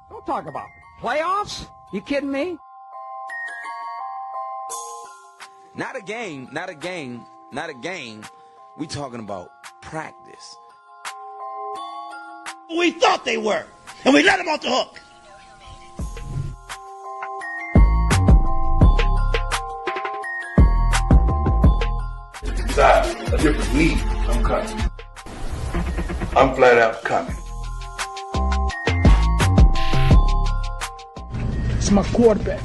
Don't talk about playoffs. You kidding me? Not a game. We talking about practice. We thought they were, and we let them off the hook. Decide a different league. I'm coming. I'm flat out coming. It's my quarterback.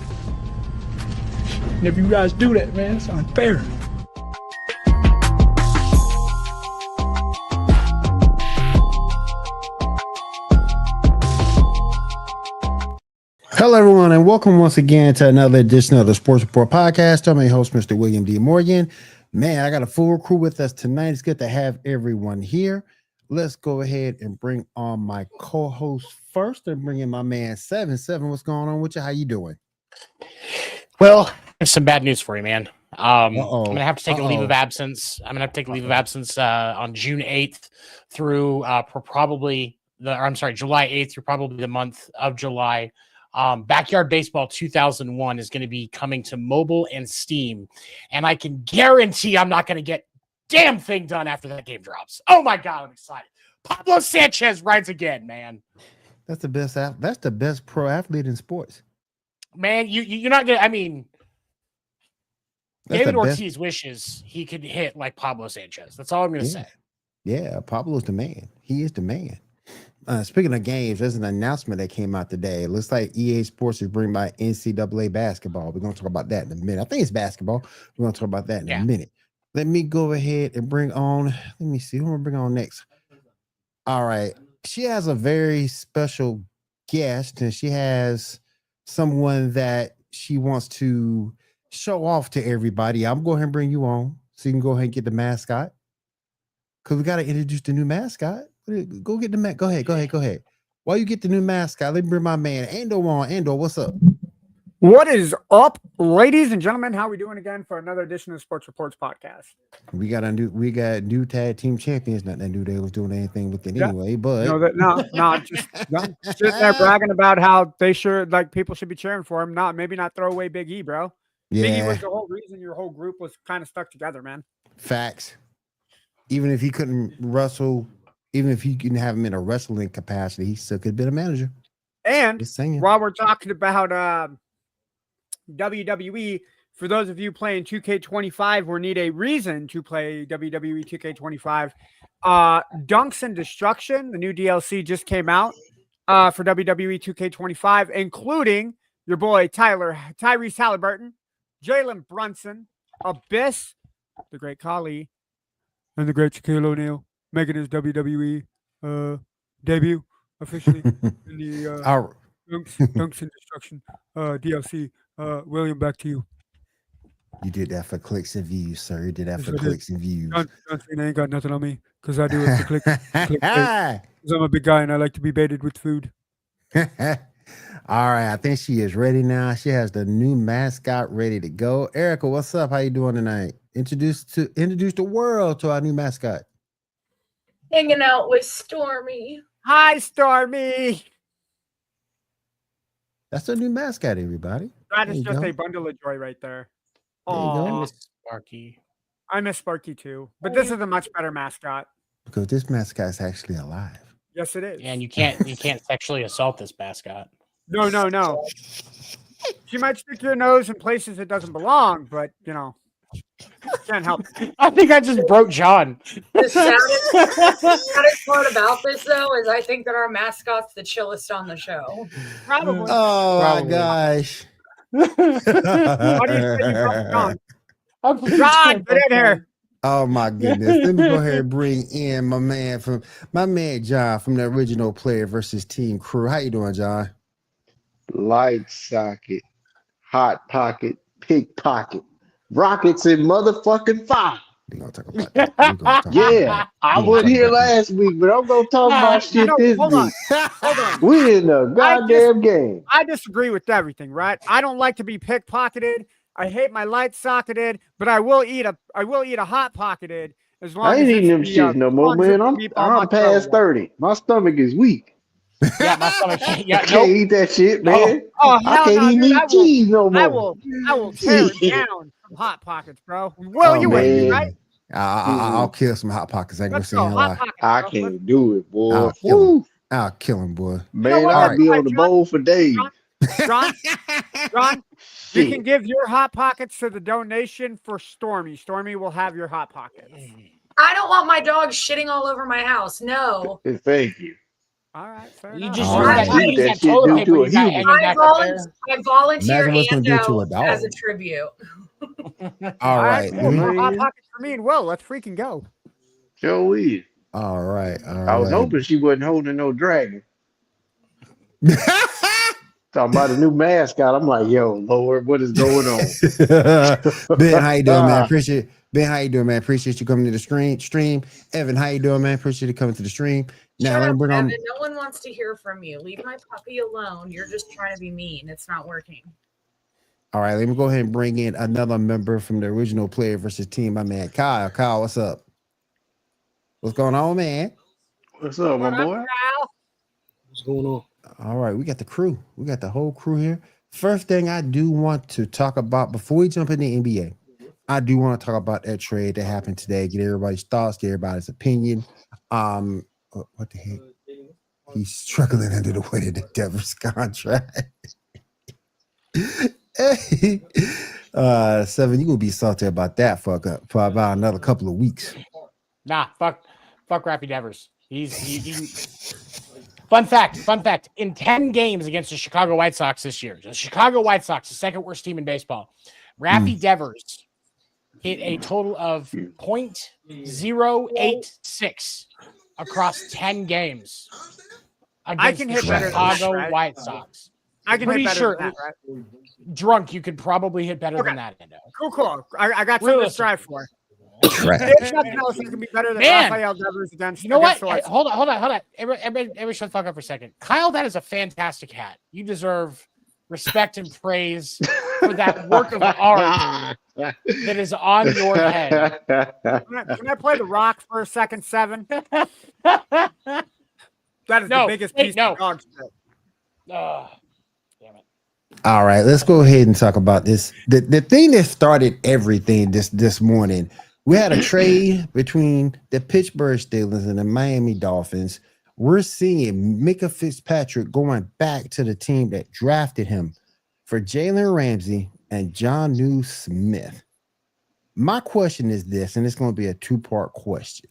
And if you guys do that, man, it's unfair. Hello, everyone, and welcome once again to another edition of the Sports Report Podcast. I'm your host, Mr. William D. Morgan. Man, I got a full crew with us tonight. It's good to have everyone here. Let's go ahead and bring on my co-host first and bring in my man, Seven. Seven, what's going on with you? How you doing? Well, I have some bad news for you, man. I'm going to have to take a leave of absence. on June 8th through July 8th through probably the month of July. Backyard Baseball 2001 is going to be coming to mobile and Steam, and I can guarantee I'm not going to get damn thing done after that game drops. Oh my God, I'm excited. Pablo Sanchez rides again, man. That's the best. That's the best pro athlete in sports. Man, you're not gonna. I mean, David Ortiz wishes he could hit like Pablo Sanchez. That's all I'm gonna say. Yeah, Pablo's the man. He is the man. Speaking of games, there's an announcement that came out today. It looks like EA Sports is bringing by NCAA basketball. We're going to talk about that in a minute. I think it's basketball. We're going to talk about that in a minute. Let me go ahead and bring on, let me see, who I'm going to bring on next? All right. She has a very special guest, and she has someone that she wants to show off to everybody. I'm going to bring you on so you can go ahead and get the mascot, because we got to introduce the new mascot. Go get the Go ahead. While you get the new mascot, let me bring my man Ando on. Ando, what's up? What is up, ladies and gentlemen? How are we doing again for another edition of Sports Reports Podcast? We got new tag team champions. Not that I knew they was doing anything with it anyway, but just sitting there bragging about how they should, like, people should be cheering for him. Maybe not throw away Big E, bro. Yeah. Big E was the whole reason your whole group was kind of stuck together, man. Facts. Even if he couldn't wrestle. Even if you can have him in a wrestling capacity, he still could have been a manager. And while we're talking about WWE, for those of you playing 2K25 or need a reason to play WWE 2K25, Dunks and Destruction, the new DLC just came out for WWE 2K25, including your boy Tyrese Halliburton, Jalen Brunson, Abyss, the great Khali, and the great Shaquille O'Neal, making his WWE debut officially in the Dunks and Destruction DLC. William, back to you. You did that for clicks and views, sir. You did that for clicks and views. John Cena ain't got nothing on me because I do it for clicks. Because I'm a big guy and I like to be baited with food. All right, I think she is ready now. She has the new mascot ready to go. Erica, what's up? How you doing tonight? Introduce the world to our new mascot. Hanging out with Stormy. Hi, Stormy. That's the new mascot, everybody. That is just a bundle of joy right there. Oh, I miss Sparky. I miss Sparky too, but this is a much better mascot. Because this mascot is actually alive. Yes, it is. And you can't sexually assault this mascot. No. She might stick your nose in places it doesn't belong, but Can't help. I think I just broke John. The saddest part about this, though, is I think that our mascot's the chillest on the show. Probably. Oh Probably. my gosh. Why do you say you broke John? I'm pretty John, sure get in here. Oh my goodness. Let me go ahead and bring in my man John from the original Player versus Team Crew. How you doing, John? Light socket, hot pocket, pickpocket, rockets and motherfucking fire. We're gonna talk about that. We're gonna talk about Yeah, I wasn't here last week, but I'm gonna talk about shit No, this hold on. week. Hold on. We in the goddamn game. I disagree with everything, right? I don't like to be pickpocketed. I hate my light socketed, but I will eat a hot pocketed as long I as ain't eating them it's shits no more, man. I'm past 30. My stomach is weak. Yeah, my stomach. Yeah, I can't eat that shit, man. Oh, I hell can't no, even dude. eat cheese no more. I will tear it down from hot pockets, bro. Well, Oh, you ain't man. right. I'll kill some hot pockets. I ain't gonna Let's say go, no hot lie. pockets. I bro. can't do it, boy. I'll kill Woo. him. I'll kill him, boy. Man, what? I'll That's be right, on the John. bowl for days. John, you Shit. can give your hot pockets to the donation for Stormy. Stormy will have your hot pockets. I don't want my dog shitting all over my house. No. Thank you. All right, fair You enough. just All use right. that, Eat use that that shit, toilet do paper to a you got human. hanging back up there. I volunteer Imagine what's gonna do to a Ando as a dog. tribute. All right. cool. No hot Man. pockets for me and Will. Let's freaking go. Joe is. All right. I was hoping she wasn't holding no dragon. Talking about a new mascot. I'm like, yo, Lord, what is going on? Ben, how you doing, man? Appreciate how you doing, man? Appreciate you coming to the stream. Evan, how you doing, man? Appreciate you coming to the stream. Now Shut let me up, bring on. Evan. No one wants to hear from you. Leave my puppy alone. You're just trying to be mean. It's not working. All right, let me go ahead and bring in another member from the original Player versus Team, my man Kyle. Kyle, what's up? What's going on, man? What's up, my boy? What's going on? All right, we got the crew. We got the whole crew here. First thing I do want to talk about before we jump into NBA, I do want to talk about that trade that happened today. Get everybody's thoughts, get everybody's opinion. What the heck? He's struggling under the weight of the Devers contract. Hey, 7, you gonna be salty about that for about another couple of weeks. Nah, fuck Rappy Devers. He's Fun fact. In 10 games against the Chicago White Sox this year, the Chicago White Sox, the second worst team in baseball, Rappy Devers hit a total of .086 across 10 games I against can the hit better than that, Chicago right? White Sox. I can Pretty hit better sure than that, right? drunk, you could probably hit better than that, Endo. Cool. I got something to strive for. Right. There's nothing else that can be better than Man. Rafael Devers against. You know what? against the White Hey, hold on. Everybody shut the fuck up for a second. Kyle, that is a fantastic hat. You deserve respect and praise for that work of art that is on your head. Can I play the rock for a second, 7? That is the biggest piece of dog shit. Damn it. All right, let's go ahead and talk about this. The thing that started everything this morning, we had a trade between the Pittsburgh Steelers and the Miami Dolphins. We're seeing Micah Fitzpatrick going back to the team that drafted him for Jalen Ramsey and Jonnu Smith. My question is this, and it's going to be a 2-part question.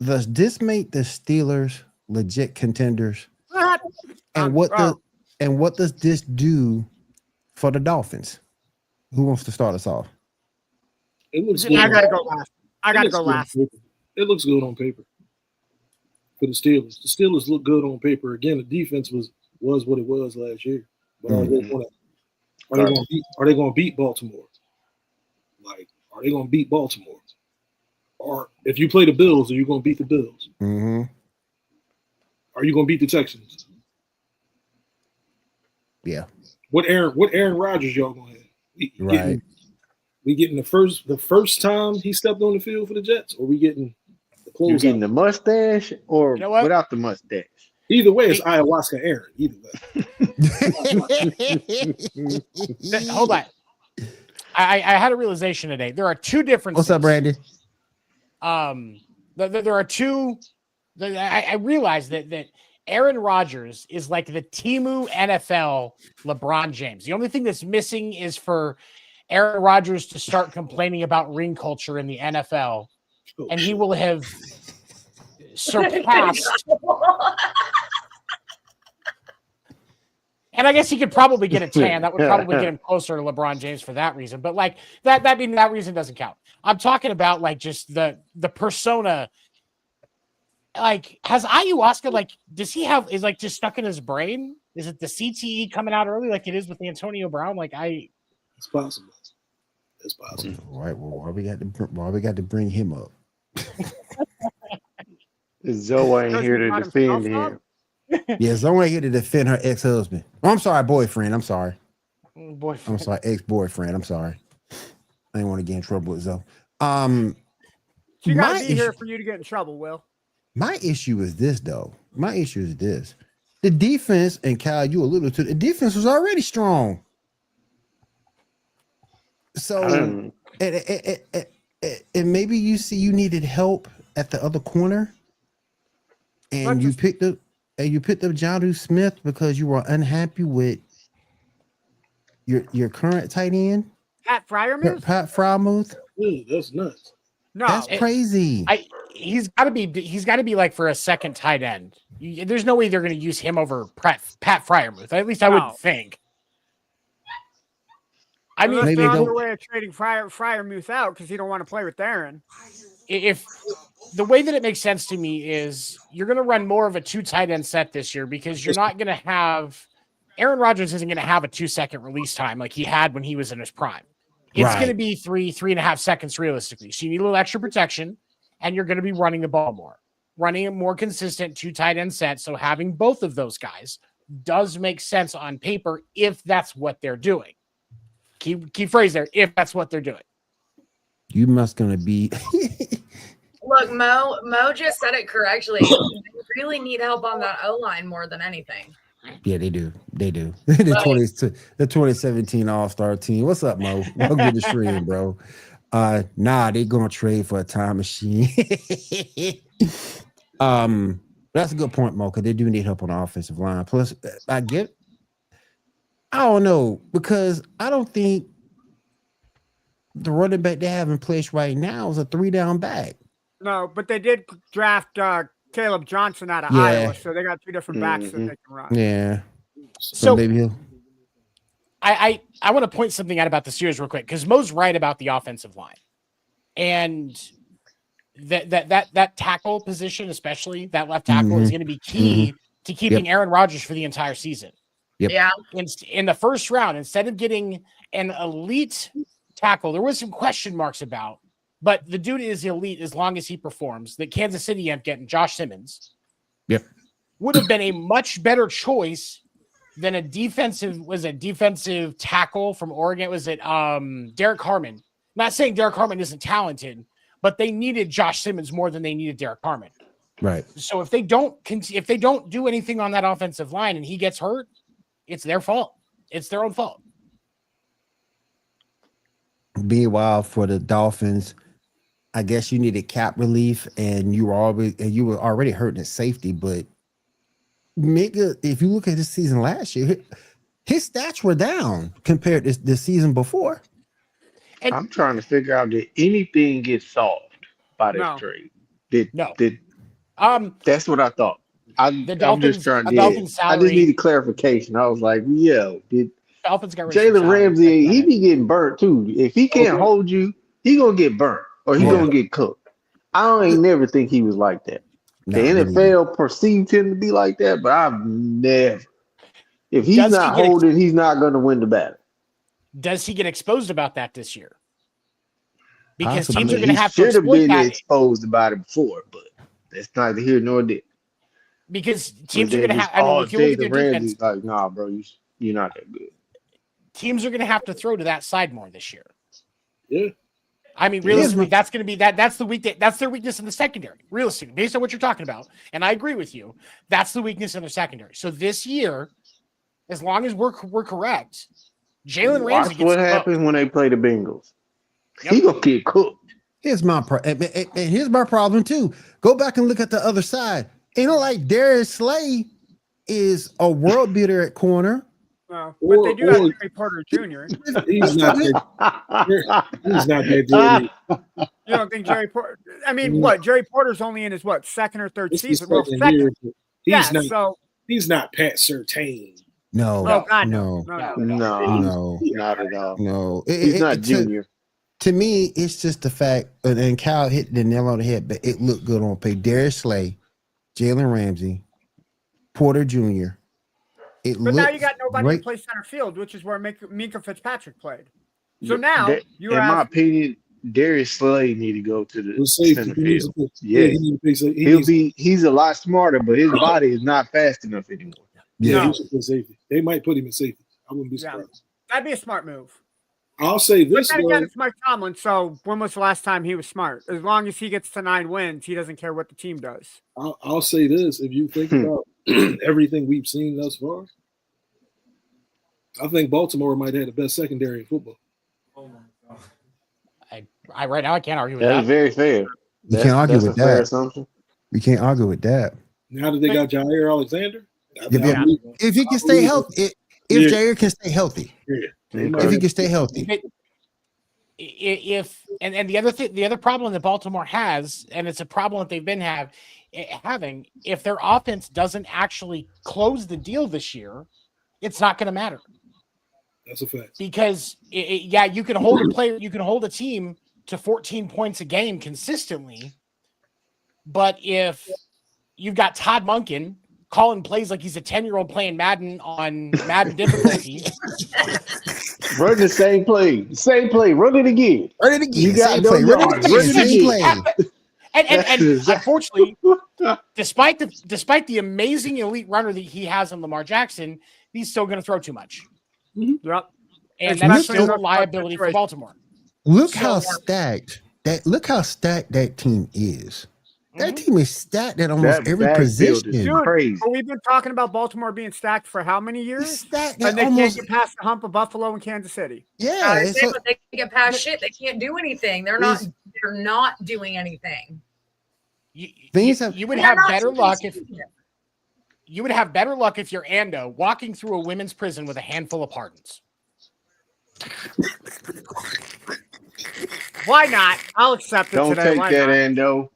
Does this make the Steelers legit contenders? And what does this do for the Dolphins? Who wants to start us off? It looks good. I gotta go last. It looks good on paper for the Steelers. The Steelers look good on paper. Again, the defense was what it was last year. But are they going to beat Baltimore? Like, are they going to beat Baltimore? Or if you play the Bills, are you going to beat the Bills? Mm-hmm. Are you going to beat the Texans? Yeah. What Aaron Rodgers y'all going to have? We getting the first time he stepped on the field for the Jets, or we getting the close? You getting the mustache or without the mustache? Either way, it's ayahuasca Aaron. Either way. Hold on. I had a realization today. There are two differences. What's up, Brandon? There are two. I realized that Aaron Rodgers is like the Temu NFL LeBron James. The only thing that's missing is for Aaron Rodgers to start complaining about ring culture in the NFL, and he will have surpassed. And I guess he could probably get a tan. That would probably get him closer to LeBron James for that reason. But like that reason doesn't count. I'm talking about like just the persona. Like, has ayahuasca, like, does he have, is like just stuck in his brain? Is it the CTE coming out early like it is with Antonio Brown? Like, it's possible. It's possible. Right. Well, why we got to bring him up? Zoe ain't here to defend him. Yeah, Zoe ain't here to defend her ex-husband. Oh, I'm sorry, boyfriend. I'm sorry. Boyfriend. I'm sorry, ex-boyfriend. I'm sorry. I didn't want to get in trouble with Zoe. She got to be here for you to get in trouble, Will. My issue is this, though. My issue is this. The defense, and Kyle, you alluded to, the defense was already strong. So, and maybe you see you needed help at the other corner, and you picked up Jonnu Smith because you were unhappy with your current tight end, Pat Freiermuth. Pat Freiermuth. That's nuts. No, that's crazy. He's got to be like for a second tight end. There's no way they're going to use him over Pat Freiermuth. At least I wouldn't think. I mean, maybe they're on their way of trading Freiermuth out because he don't want to play with Aaron. If the way that it makes sense to me is you're going to run more of a 2 tight end set this year because you're not going to have Aaron Rodgers isn't going to have a 2-second release time like he had when he was in his prime. It's going to be 3.5 seconds realistically. So you need a little extra protection, and you're going to be running the ball more, running a more consistent 2 tight end set. So having both of those guys does make sense on paper if that's what they're doing. Key phrase there, if that's what they're doing. You must going to be. Look, Mo just said it correctly. They really need help on that O-line more than anything. Yeah, they do. They do. The 2017 All-Star team. What's up, Mo? Welcome to the stream, bro. Nah, they gonna trade for a time machine. That's a good point, Mo, because they do need help on the offensive line. Plus, I don't know, because I don't think the running back they have in place right now is a 3-down back. No, but they did draft Caleb Johnson out of Iowa, so they got 2 different backs that they can run. Yeah. So maybe he'll. I want to point something out about the series real quick because Mo's right about the offensive line, and that tackle position, especially that left tackle, is going to be key to keeping Aaron Rodgers for the entire season. Yep. Yeah. In the first round, instead of getting an elite tackle, there was some question marks about. But the dude is elite as long as he performs. That Kansas City end getting Josh Simmons. Yep. Would have been a much better choice than a defensive tackle from Oregon. Was it Derek Harmon? Not saying Derek Harmon isn't talented, but they needed Josh Simmons more than they needed Derek Harmon. Right. So if they don't do anything on that offensive line and he gets hurt, it's their fault. It's their own fault. Meanwhile, for the Dolphins, I guess you needed cap relief, and you were already hurting at safety. But if you look at this season last year, his stats were down compared to the season before. And I'm trying to figure out, did anything get solved by this trade? That's what I thought. I'm just trying to. I just needed clarification. I was like, did Dolphins got Jalen Ramsey? He be getting burnt too. If he can't hold you, he gonna get burnt or he gonna get cooked. I ain't never think he was like that. The NFL perceived him to be like that, but I've never. If he's not holding, he's not going to win the battle. Does he get exposed about that this year? Because teams are going to have to should have been exposed about it before, but that's neither here nor there. Because teams are going to have. I mean, if you look at their defense, like, nah, bro, you're not that good. Teams are going to have to throw to that side more this year. Yeah. I mean, realistically, that's going to be that's that's their weakness in the secondary. Realistically, based on what you're talking about, and I agree with you, that's the weakness in their secondary. So this year, as long as we're correct, Jalen Ramsey gets what happens when they play the Bengals. Yep. He gonna get cooked. Here's my problem too. Go back and look at the other side. Like Darius Slay is a world beater at corner. No, but they do have Joey Porter Jr. He's not that Jerry. You don't think Jerry Porter? I mean, what? Jerry Porter's only in his second or third season? Well, Second second. year, Yeah, so he's not Pat Surtain. No, not at all. No, he's not junior. To me, it's just the fact, and Kyle hit the nail on the head, but it looked good on paper. Darius Slay, Jalen Ramsey, Porter Jr. But now you got nobody to play center field, which is where Minka Fitzpatrick played. So now, in my opinion, Darius Slay need to go to the center field. Yeah, he's a lot smarter, but his body is not fast enough anymore. Yeah, safety. They might put him in safety. I wouldn't be surprised. That'd be a smart move. I'll say this. But then again, it's Mike Tomlin. So when was the last time he was smart? As long as he gets to 9 wins, he doesn't care what the team does. I'll say this: if you think about everything we've seen thus far, I think Baltimore might have the best secondary in football. Oh my God! I right now I can't argue with That's that. very fair. You can't argue with that. We can't argue with that. Now that they got Jair Alexander, if he can stay healthy, if Jair can stay healthy, if he can stay healthy. And the other problem that Baltimore has, and it's a problem that they've been having, if their offense doesn't actually close the deal this year, it's not going to matter. That's a fact. Because you can hold a player, you can hold a team to 14 points a game consistently, but if you've got Todd Monken calling plays like he's a 10-year-old playing Madden on Madden difficulty. Run the same play. Run it again. You got no yards. Run it again. And unfortunately, despite the amazing elite runner that he has in Lamar Jackson, he's still going to throw too much. Mm-hmm. Yep. And that's still a liability for Baltimore. Look how stacked that team is. That team is stacked at almost every position. Dude, we've been talking about Baltimore being stacked for how many years? And they can't get past the hump of Buffalo and Kansas City. Yeah, but they get past shit. They can't do anything. They're not doing anything. You would have better luck if you're Ando walking through a women's prison with a handful of pardons. Why not? I'll accept it. Don't today. take Why that, not? Ando.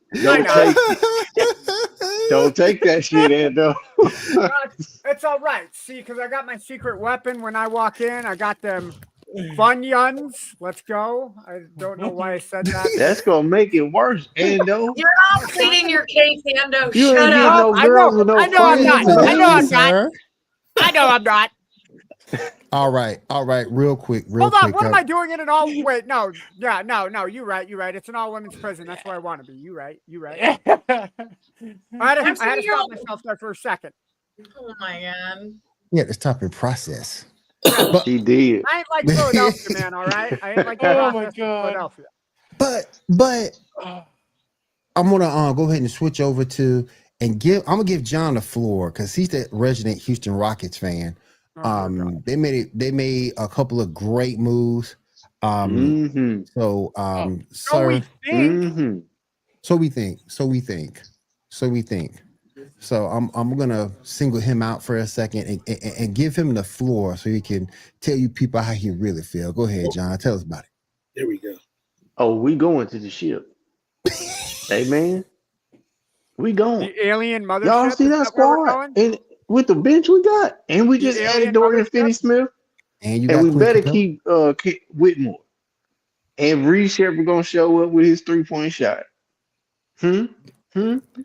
Don't take that shit, Ando. It's all right. See, because I got my secret weapon when I walk in. I got them Funyuns. Let's go. I don't know why I said that. That's gonna make it worse, Ando. You're not pleading your case, Ando. You Shut up. I know I'm not. All right. Real quick. Hold on. What am I doing in an all? Wait, no. Yeah, no. You're right. It's an all women's prison. That's where I want to be. You right. I had to stop myself there for a second. Oh my God. Yeah, the stopping process. She did. I ain't like Philadelphia, man. All right. I ain't like Philadelphia. But I'm gonna go ahead and switch over to I'm gonna give John the floor because he's the resident Houston Rockets fan. They made a couple of great moves. So we think. So I'm gonna single him out for a second and give him the floor so he can tell you people how he really feel. Go ahead, John. Tell us about it. There we go. Oh, we going to the ship. Hey man, we going. The alien mothership. Y'all see that squad? And with the bench we got, and we just added Dorian Finney-Smith, and we better keep Whitmore. And Reed Shepard gonna show up with his 3-point shot.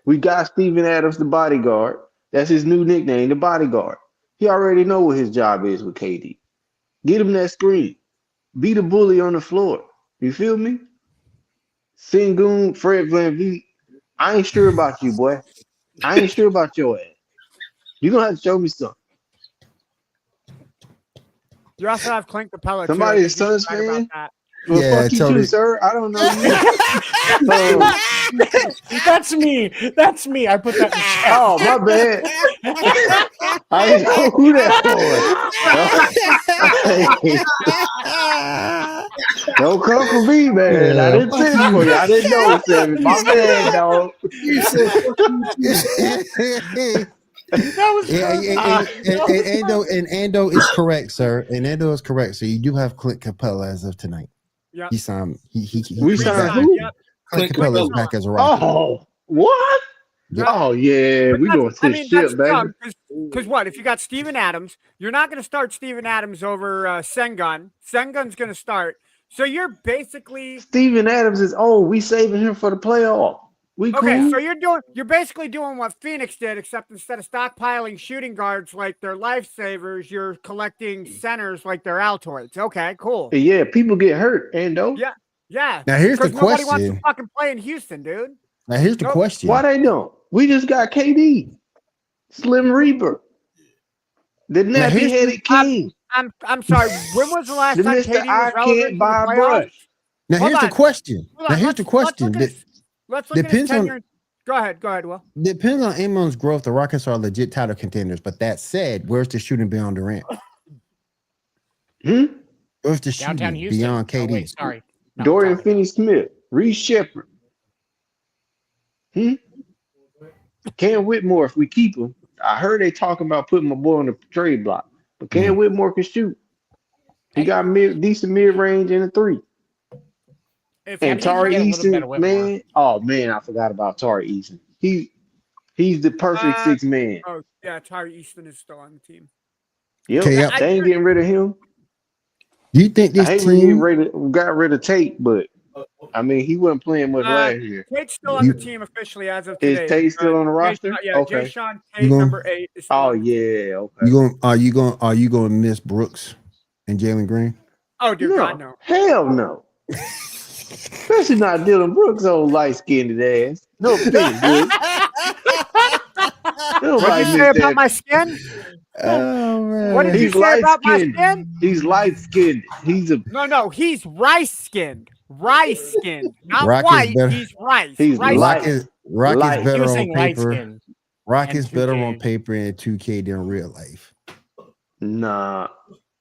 We got Steven Adams, the bodyguard. That's his new nickname, the bodyguard. He already know what his job is with KD. Get him that screen. Be the bully on the floor. You feel me? Sengun, Fred VanVleet. I ain't sure about you, boy. I ain't sure about your ass. You're going to have to show me something. You also have Clint Capella. Somebody's Suns fan? Well, yeah, fuck you too, sir. I don't know you. That's me. I put that in chat. Oh, my bad. I didn't know who that was. Don't come for me, man. I didn't say it for you. I didn't know it, Sammy. My bad, dog. And Ando is correct, sir. And Ando is correct. So you do have Clint Capella as of tonight. Yep. He signed. We signed who? Yep. Clint Capella is back as a Rocket. Oh, what? Yep. Oh yeah, we gonna sit shit, baby. Because what? If you got Steven Adams, you're not going to start Steven Adams over Sengun. Sengun's going to start. So you're basically Steven Adams is old. We saving him for the playoff. We okay. cool? So you're basically doing what Phoenix did, except instead of stockpiling shooting guards like they're lifesavers, you're collecting centers like they're Altoids. Okay, cool. Yeah, people get hurt, Ando. Yeah. Now here's the nobody wants question. to fucking play in Houston, dude. Now here's the question. Why they don't? We just got KD, Slim Reaper, the nappy-headed king. I'm sorry. When was the last The time Mr. KD I was relevant can't in buy the a playoffs? brush. Now Hold here's the on. question. Hold on. Now here's the question. Let's look at his Depends on- tenure. Go ahead, Will. Depends on Amon's growth. The Rockets are legit title contenders. But that said, where's the shooting beyond Durant? Where's the Downtown shooting Houston. beyond KD? Oh, wait, sorry. No, Dorian sorry. Finney-Smith, Reese Shepard. Cam Whitmore, if we keep him. I heard they talking about putting my boy on the trade block. But Cam Whitmore can shoot. He got decent mid-range and a three. And Tari Eason, man. Oh, man, I forgot about Tari Eason. He's the perfect six man. Oh, yeah, Tari Easton is still on the team. Yep, Okay, they ain't getting rid of him. Do you think I this hate when team? you got rid of Tate, but I mean, he wasn't playing much last year. Tate's still on the team officially as of today. Is Tate still on the roster? Okay. Jayshawn Tate, number 8. Is still on the team. Okay. Are you going to miss Brooks and Jalen Green? Oh, dear God, no. Hell no. Especially not Dylan Brooks' old light-skinned ass. No offense, dude. What did you say about my skin? Oh man. What did you say about my skin? He's light-skinned. No, he's rice-skinned. Rice-skinned. Not Rock is white, better. he's rice. He's rice Rock is better on Using light paper. skin. Rock and is better 2K. on paper and 2K than real life. Nah.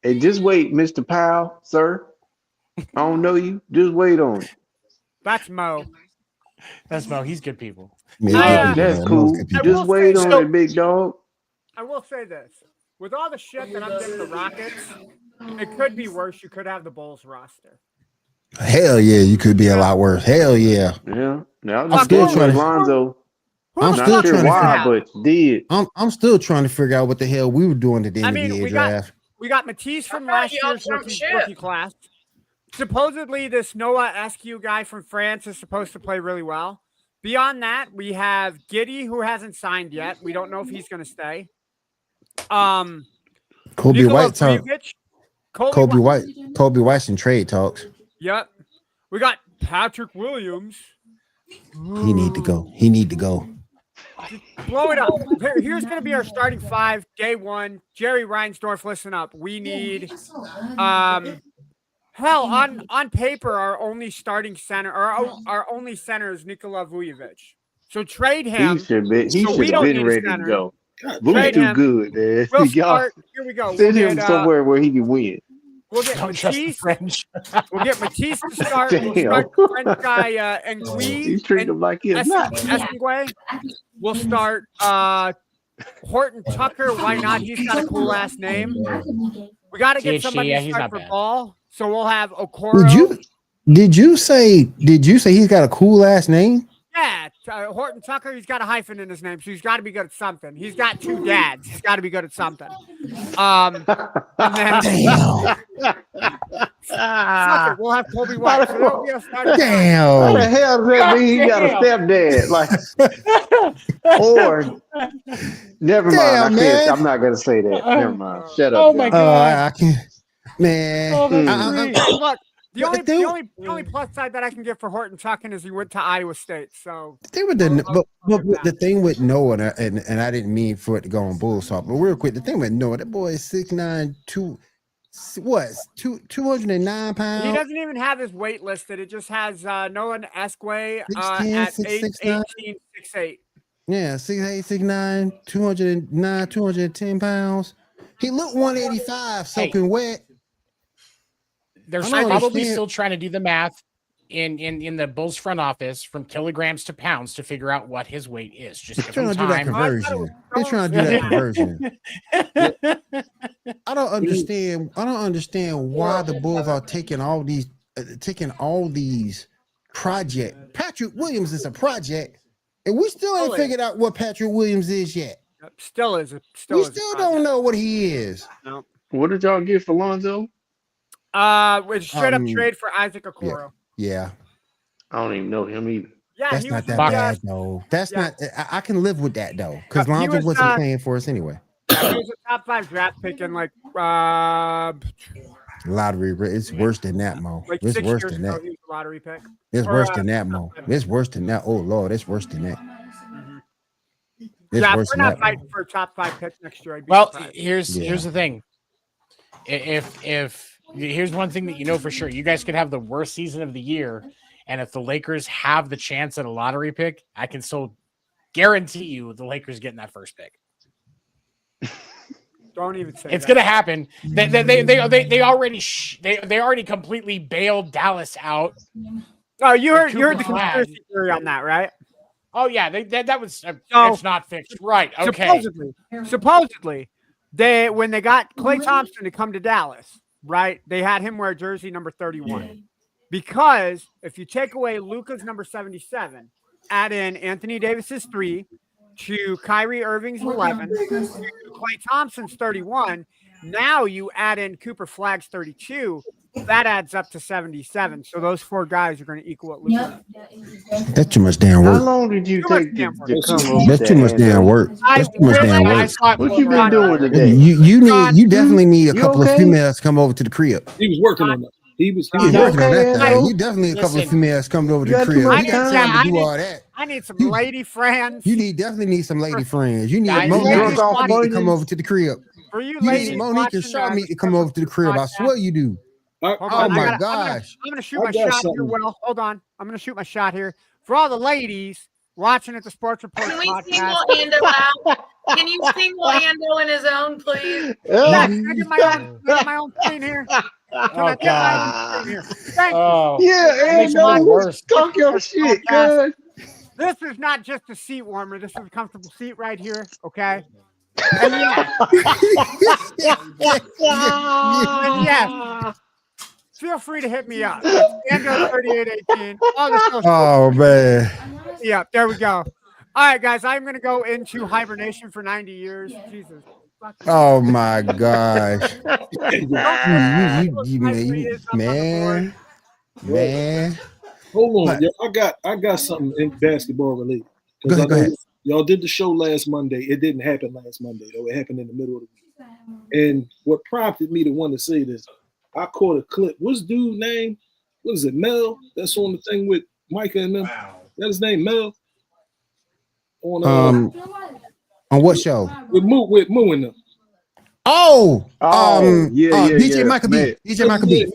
Hey, just wait, Mr. Powell, sir. I don't know you. Just wait on it. That's Mo. That's Mo. He's good people. That's cool. Just wait on it, big dog. I will say this. With all the shit that I'm giving the Rockets, it could be worse. You could have the Bulls roster. Hell yeah, you could be a lot worse. Hell yeah. Yeah. Now I'm still trying to. Lonzo. I'm Not still sure trying to. why, but did. I'm still trying to figure out what the hell we were doing at the end of the draft. We got Matisse from last year's rookie class. Supposedly, this Noah Eskew guy from France is supposed to play really well. Beyond that, we have Giddey, who hasn't signed yet. We don't know if he's going to stay. Kobe White talk. Vujovic, Kobe White's in trade talks. Yep. We got Patrick Williams. He need to go. Blow it up. Here's going to be our starting 5, day 1. Jerry Reinsdorf, listen up. We need hell, on paper, our only starting center, our only center is Nikola Vujovic. So trade him. He should have been ready to go. Vujovic too good, man. We'll start. Here we go. Send him somewhere where he can win. We'll get Matisse. We'll get Matisse to start. We'll start the French guy Ngui. He's treating him like he's not. Estingway. We'll start Horton Tucker. Why not? He's got a cool last name. We got to get somebody to start for ball. So we'll have Okoro. Did you say he's got a cool last name? Yeah, Horton Tucker. He's got a hyphen in his name, so he's got to be good at something. He's got 2 dads. He's got to be good at something. And then fuck it, we'll have Kobe White. So that'll be a starting. Damn. How the hell does that mean he got a stepdad? Like, or never mind. I'm not gonna say that. Never mind. Shut up. Oh my god. I can't. Man. Look. The only plus side that I can give for Horton Tucker is he went to Iowa State. So the thing with Noah, and I didn't mean for it to go on Bulls talk, but real quick, the thing with Noah, that boy is 6'9", 209 pounds. He doesn't even have his weight listed. It just has Noah Esquay at 18, 6'8". Yeah, 6'8", 6'9", 209, 210 pounds. He looked 185 soaking wet. They're probably still trying to do the math. in the Bulls front office from kilograms to pounds to figure out what his weight is. Just They're trying to do that conversion. They're trying to do that conversion. I don't understand why the Bulls are taking all these projects. Patrick Williams is a project, and we still ain't figured out what Patrick Williams is yet. Still is. We still don't know what he is. No. What did y'all get for Lonzo? It's straight up trade for Isaac Okoro. Yeah. I don't even know him either. Yeah, that's not that bad though. That's not. I can live with that though, because Lonzo wasn't playing for us anyway. Yeah, he was a top 5 draft pick in like lottery. It's worse than that, Mo. Like it's 6 worse years than ago, that. he was a lottery pick. It's worse than that, Mo. It's worse than that. Oh Lord, it's worse than that. Yeah, we're not fighting for a top 5 pick next year. Well, here's the thing. If here's one thing that you know for sure, you guys could have the worst season of the year, and if the Lakers have the chance at a lottery pick, I can still guarantee you the Lakers getting that first pick. Don't even say it's going to happen. They already completely bailed Dallas out. Oh, you heard the conspiracy theory on that, right? Oh yeah, that was it's not fixed, right? Okay. Supposedly, when they got Klay Thompson to come to Dallas, right? They had him wear jersey number 31 because if you take away Luka's number 77, add in Anthony Davis's 3 to Kyrie Irving's 11, to Klay Thompson's 31. Now you add in Cooper Flagg's 32. That adds up to 77. So those 4 guys are going to equal what Luka. That's too much damn work. How long did you take to come up? That's too much damn work. That's too much damn work. What you been doing today? You definitely need a couple of females to come over to the crib. He was working on that. He was working on that thing. You definitely need a couple of females coming over to the crib. You got time to do all that. I need some lady friends. You definitely need some lady friends. You need Monique to come over to the crib. For you ladies, need Monique and Charmeet to come over to the crib. I swear you do. Oh my gosh! I'm gonna shoot my shot here. Well, hold on. I'm gonna shoot my shot here for all the ladies watching at the Sports Report podcast. Can we single Ando out? Can you single Ando in his own, please? Yeah, can I get my own screen here? Oh God! Yeah, Ando, talk your shit, cuz. This is not just a seat warmer. This is a comfortable seat right here. Okay. And yes. Feel free to hit me up. Ando 3818. Oh man. Yeah, there we go. All right, guys. I'm gonna go into hibernation for 90 years. Jesus. Oh my gosh. Man. Hold on, I got something in basketball related. Go ahead. Y'all did the show last Monday. It didn't happen last Monday, though. It happened in the middle of the week. And what prompted me to want to say this, I caught a clip. What's dude's name? What is it, Mel? That's on the thing with Micah and them. Wow. That's his name, Mel. On what show? With Moo and them. DJ Michael B. DJ Michael B.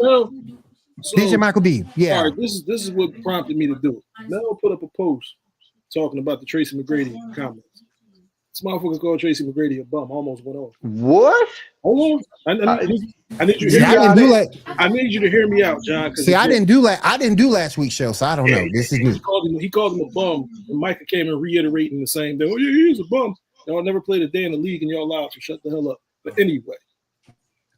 DJ Michael B. Yeah. All right, this is what prompted me to do it. Mel put up a post talking about the Tracy McGrady comments. This motherfucker called Tracy McGrady a bum. Almost went off. What? Hold on. I need you to hear me out. I need you to hear me out, John. See, I didn't do last week's show, so I don't know. This is new. He called him a bum, and Micah came in reiterating the same thing. Oh yeah, he's a bum. Y'all never played a day in the league, and y'all allowed to shut the hell up. But anyway,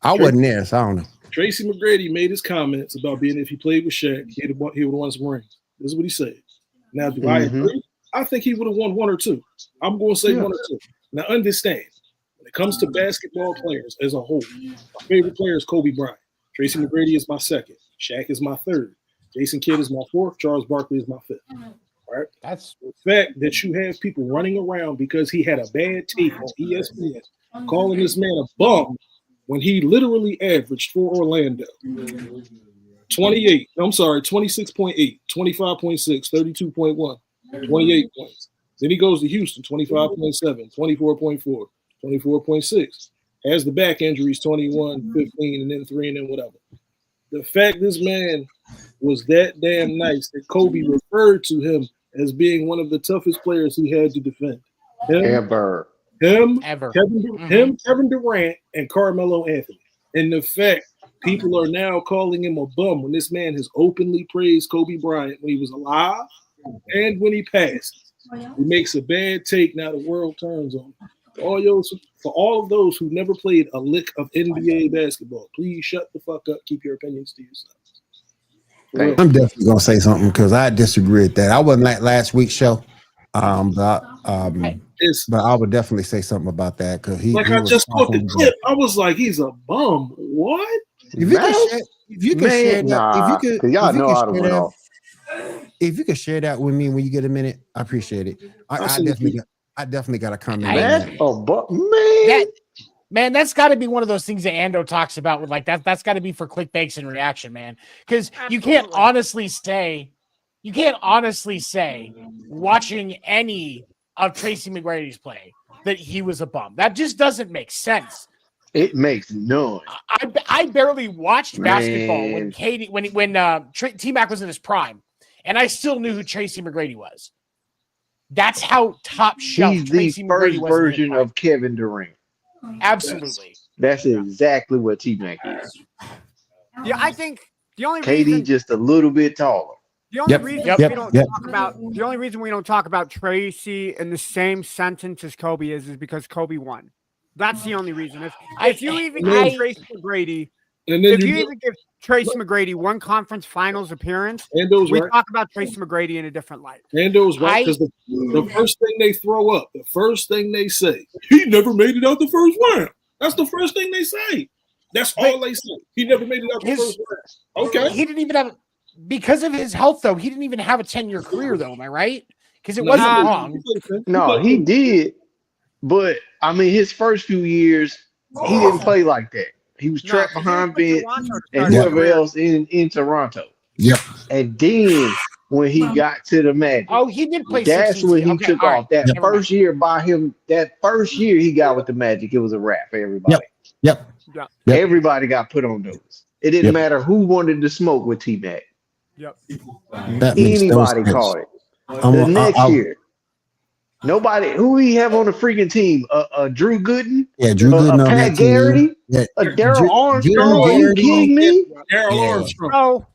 I wasn't there, so I don't know. Tracy McGrady made his comments about being if he played with Shaq, he would have won some rings. This is what he said. Now, do I agree? I think he would have won 1 or 2. I'm going to say 1 or 2. Now, understand, when it comes to basketball players as a whole, my favorite player is Kobe Bryant. Tracy McGrady is my 2nd. Shaq is my 3rd. Jason Kidd is my 4th. Charles Barkley is my 5th. All right? That's the fact that you have people running around because he had a bad take on ESPN, calling this man a bum when he literally averaged for Orlando 26.8, 25.6, 32.1. 28 points. Then he goes to Houston, 25.7, 24.4, 24.6. Has the back injuries, 21, 15, and then 3, and then whatever. The fact this man was that damn nice that Kobe referred to him as being one of the toughest players he had to defend. Kevin Durant, and Carmelo Anthony. And the fact People are now calling him a bum when this man has openly praised Kobe Bryant when he was alive and when he passed. He makes a bad take, now the world turns on him. For all of those who never played a lick of NBA basketball, please shut the fuck up. Keep your opinions to yourselves. I'm definitely gonna say something because I disagree with that. I wasn't like last week's show, but I would definitely say something about that because he. I just put the clip. I was like, he's a bum. What? If you could share that, if you could share that with me when you get a minute, I appreciate it. I definitely got a comment. Man, that's got to be one of those things that Ando talks about with like that. That's got to be for clickbaits and reaction, man. Because you can't honestly say, watching any of Tracy McGrady's play that he was a bum. That just doesn't make sense. It makes none. I barely watched basketball when T-Mac was in his prime, and I still knew who Tracy McGrady was. That's how top shelf He's Tracy the McGrady first was version of Kevin Durant. Absolutely. That's exactly what T-Mac is. Yeah, I think the only KD just a little bit taller. The only reason we don't talk about Tracy in the same sentence as Kobe is because Kobe won. That's the only reason. If you even give Tracy McGrady one conference finals appearance, we talk about Tracy McGrady in a different light. Ando's right because the first thing they throw up, the first thing they say, he never made it out the first round. That's the first thing they say. That's all they say. He never made it out the first round. Okay. He didn't even have, because of his health, though, he didn't even have a 10-year career, though. Am I right? Because it wasn't long. No, he did. But, I mean, his first few years, he didn't play like that. He was trapped behind Ben and whoever else in Toronto. Yep. And then when he got to the Magic, he did play. That's when he took off. That first year by him, that first year he got with the Magic, it was a wrap for everybody. Yep. Everybody got put on notice. It didn't matter who wanted to smoke with T-Mac. Yep. Anybody caught it. The next year. Nobody who we have on the freaking team, Drew Gooden, Drew Gooden, Pat Garrity, Daryl Armstrong. Are you kidding me? Daryl Armstrong.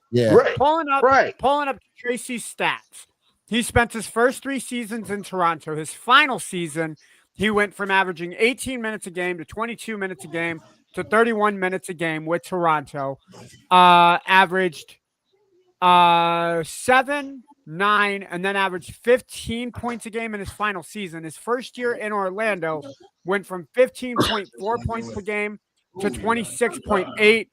Pulling up Tracy's stats. He spent his first 3 seasons in Toronto. His final season, he went from averaging 18 minutes a game to 22 minutes a game to 31 minutes a game with Toronto. Averaged 7, 9, and then averaged 15 points a game in his final season. His first year in Orlando went from 15.4 points per game to 26.8.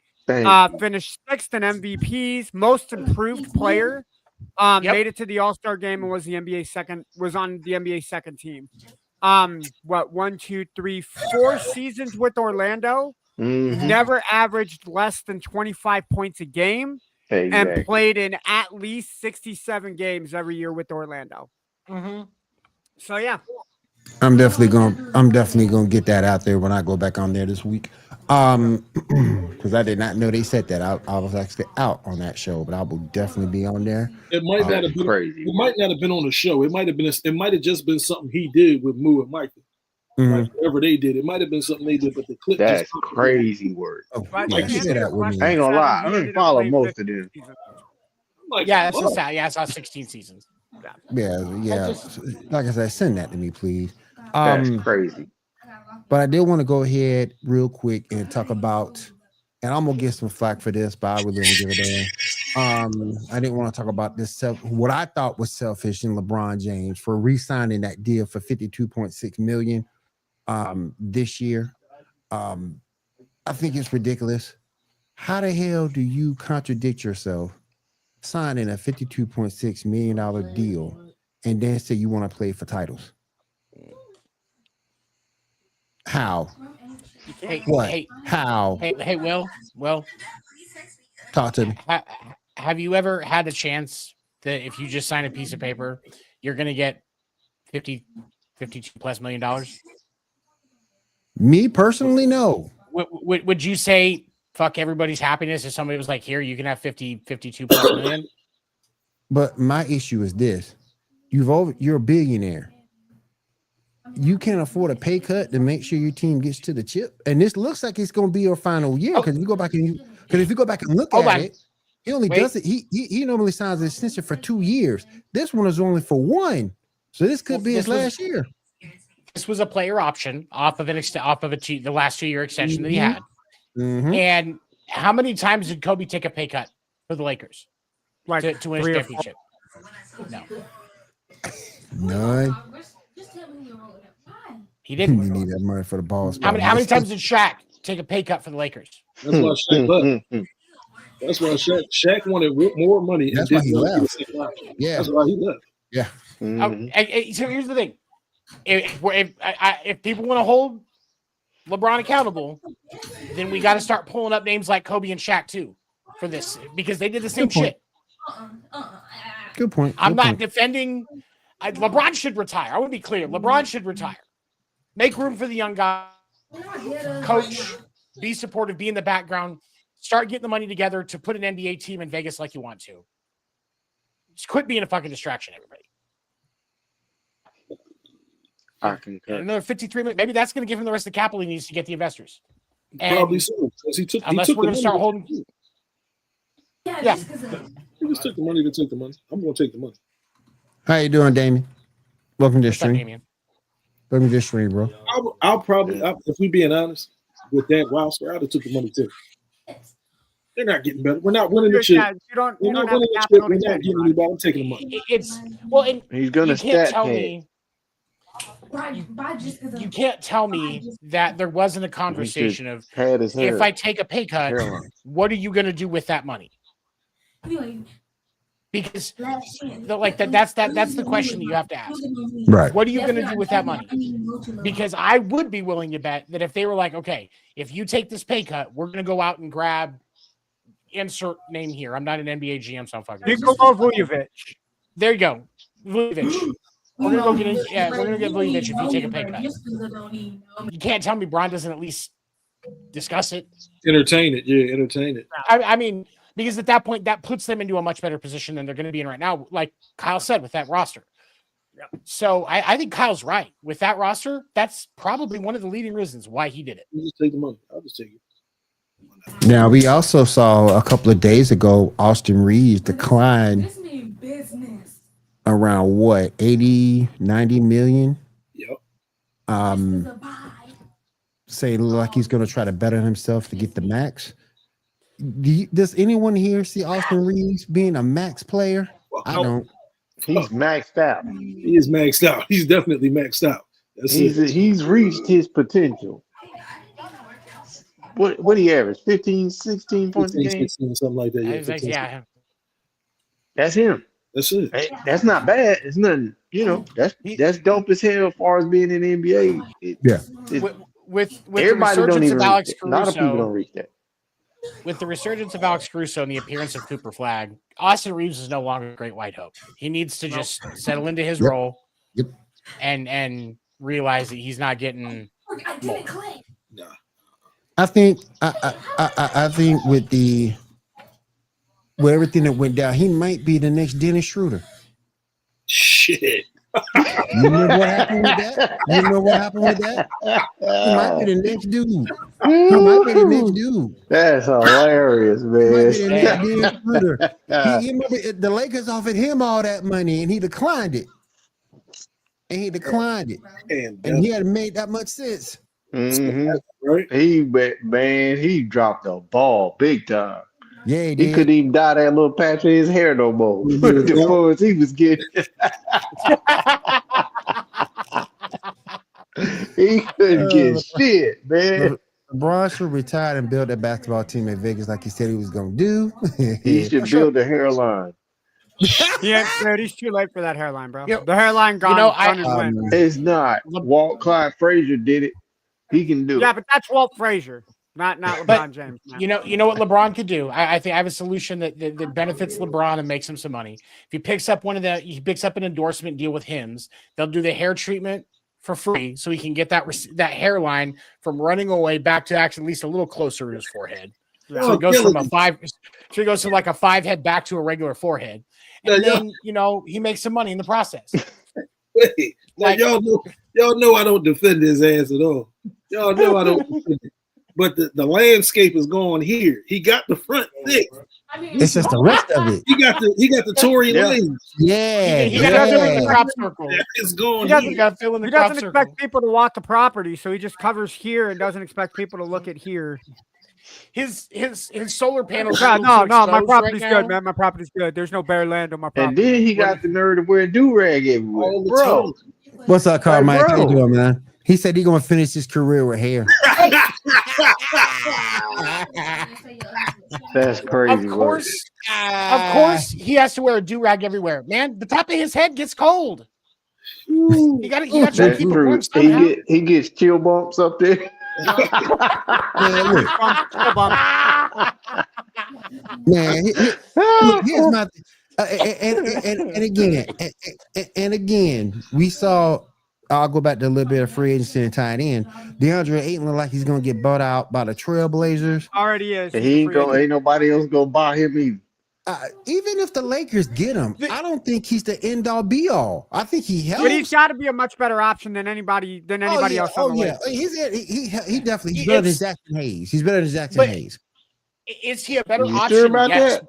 Finished 6th in MVPs, most improved player. Made it to the All-Star game and was on the NBA second team. 4 seasons with Orlando. Never averaged less than 25 points a game. And played in at least 67 games every year with Orlando. So yeah, I'm definitely gonna get that out there when I go back on there this week. Because I did not know they said that. I was actually out on that show, but I will definitely be on there. It might not have been crazy. It might not have been on the show. It might have just been something he did with Moo and Michael. Like whatever they did, it might have been something they did, but the clip that's crazy work. I ain't gonna lie, I didn't follow most of them. I saw 16 seasons. Yeah. Like I said, send that to me, please. That's crazy. But I did want to go ahead real quick and talk about, and I'm gonna get some flack for this, but I really don't give a damn. I didn't want to talk about this what I thought was selfish in LeBron James for re-signing that deal for $52.6 million this year. I think it's ridiculous. How the hell do you contradict yourself signing a $52.6 million deal and then say you want to play for titles? How? How? Hey, Will. Talk to me. Have you ever had a chance that if you just sign a piece of paper, you're going to get $52+ million? Me personally, no. Would you say fuck everybody's happiness if somebody was like, here, you can have 52+ million? But my issue is this. You're a billionaire. You can't afford a pay cut to make sure your team gets to the chip. And this looks like it's going to be your final year because you go back and Because if you go back and look Hold at on. it, he only does it. He normally signs an extension for 2 years. This one is only for 1. So this could be his last year. This was a player option off of the last 2-year extension that he had. Mm-hmm. And how many times did Kobe take a pay cut for the Lakers to win a championship? No. None. He didn't. You need that money for the balls. How many times did Shaq take a pay cut for the Lakers? That's why Shaq left. That's why Shaq wanted more money. That's why he left. Yeah. That's why he left. Yeah. So here's the thing: if people want to hold LeBron accountable, then we got to start pulling up names like Kobe and Shaq too for this because they did the same shit. Good point. I'm not defending. LeBron should retire. I want to be clear. LeBron should retire. Make room for the young guy. Coach, be supportive, be in the background. Start getting the money together to put an NBA team in Vegas like you want to. Just quit being a fucking distraction, everybody. I concur. Another 53 minutes. Maybe that's going to give him the rest of the capital he needs to get the investors. And Probably so. Unless we're going to start holding. Yeah. He just took the money to take the money. I'm going to take the money. How you doing, Damien? Welcome to the What's up, stream. Damien? Welcome to the stream, bro. I'll probably, if we being honest, with that roster, I'd have took the money too. They're not getting better. We're not winning the shit. We're not winning the shit. We're not getting anybody. I'm taking the money. He's gonna stat pad. You can't tell me that there wasn't a conversation of if I take a pay cut, what are you going to do with that money? Because that's the question that you have to ask. Right. What are you going to do with that money? Because I would be willing to bet that if they were like, okay, if you take this pay cut, we're going to go out and grab insert name here. I'm not an NBA GM, so I'm fucking. Nikola Vujovic. There you go. Vujovic. We're gonna get Vujovic if you take a pay cut. You can't tell me Bron doesn't at least discuss it. Entertain it. Yeah, entertain it. I mean, because at that point, that puts them into a much better position than they're going to be in right now, like Kyle said, with that roster. Yeah. So I think Kyle's right. With that roster, that's probably one of the leading reasons why he did it. You just take the money. I'll just take it. Now, we also saw a couple of days ago, Austin Reeves decline around what, 80, 90 million? Yep. Say like he's going to try to better himself to get the max. Does anyone here see Austin Reeves being a max player? I don't. He's maxed out. He is maxed out. He's definitely maxed out. He's reached his potential. What he average? 15, 16 points a game? 16, something like that. Yeah. That's him. That's it. Hey, that's not bad. It's nothing. That's dope as hell as far as being in the NBA. With everybody the don't even of Alex reach that. Caruso, A lot of people don't reach that. With the resurgence of Alex Caruso and the appearance of Cooper Flagg, Austin Reeves is no longer a great white hope. He needs to just settle into his role and realize that he's not getting more. No. I think with everything that went down, he might be the next Dennis Schroeder. Shit. You remember what happened with that? He might be the next dude. That's hilarious, man. The Lakers offered him all that money, and he declined it. And he hadn't made that much sense. Mm-hmm. Right? He dropped the ball big time. Yeah, he couldn't even dye that little patch in his hair no more. The ones he was getting. He couldn't get shit, man. LeBron should retire and build a basketball team in Vegas like he said he was going to do. He should build a hairline. Yeah, dude, he's too late for that hairline, bro. The hairline gone. It's not. Walt Clyde Frazier did it. He can do it. Yeah, but that's Walt Frazier, not LeBron James. Man. You know what LeBron could do? I think I have a solution that benefits LeBron and makes him some money. If he picks up he picks up an endorsement deal with Hims, they'll do the hair treatment for free, so he can get that hairline from running away back to actually at least a little closer to his forehead. Yeah. So it goes from a 5. So it goes from like a 5 head back to a regular forehead, and then he makes some money in the process. Wait, y'all know I don't defend his ass at all. Y'all know I don't defend it. but the landscape is going here. He got the front thick. It's just the rest of it. He got the Tory Lanez. Yeah, He got to fill in the crop circle. It's going. He got to fill in the He crop doesn't circle. expect people to walk the property, so he just covers here and doesn't expect people to look at here. His solar panels. No, my exposed property's right good, now. man. My property's good. There's no bare land on my property. And then he got the nerve to wear do-rag everywhere. All the Bro, time. What's up, Carl Mike? How you bro. doing, man? He said he's gonna finish his career with hair. That's crazy. Of course, he has to wear a do-rag everywhere. Man, the top of his head gets cold. You got to That's keep it true. warm somehow. He gets chill bumps up there. Man, look, here's my and again, we saw. I'll go back to a little bit of free agency and tie it in. DeAndre Ayton look like he's gonna get bought out by the Trailblazers. Already is. And ain't nobody else gonna buy him either. Even if the Lakers get him, I don't think he's the end all be all. I think he helps. But he's got to be a much better option than anybody else. On the list. He definitely he's better than Jackson Hayes. He's better than Jackson Hayes. Is he a better You option? sure about Yes. that?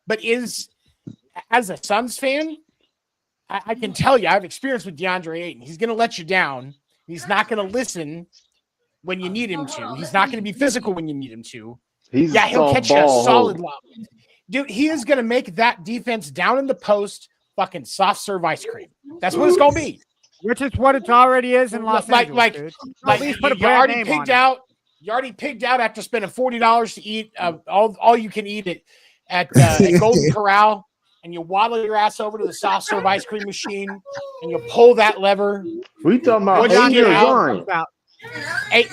But as a Suns fan, I can tell you, I have experience with DeAndre Ayton. He's going to let you down. He's not going to listen when you need him to. He's not going to be physical when you need him to. He'll catch you a solid lob. Dude, he is going to make that defense down in the post fucking soft serve ice cream. That's what it's going to be. Which is what it already is in Los Angeles. Dude. Like At least put a you brand already name pigged on it. out. You already pigged out after spending $40 to eat all you can eat at Golden Corral, and you waddle your ass over to the soft serve ice cream machine, and you pull that lever. We talking about What'd you Ayton or get out? Zion?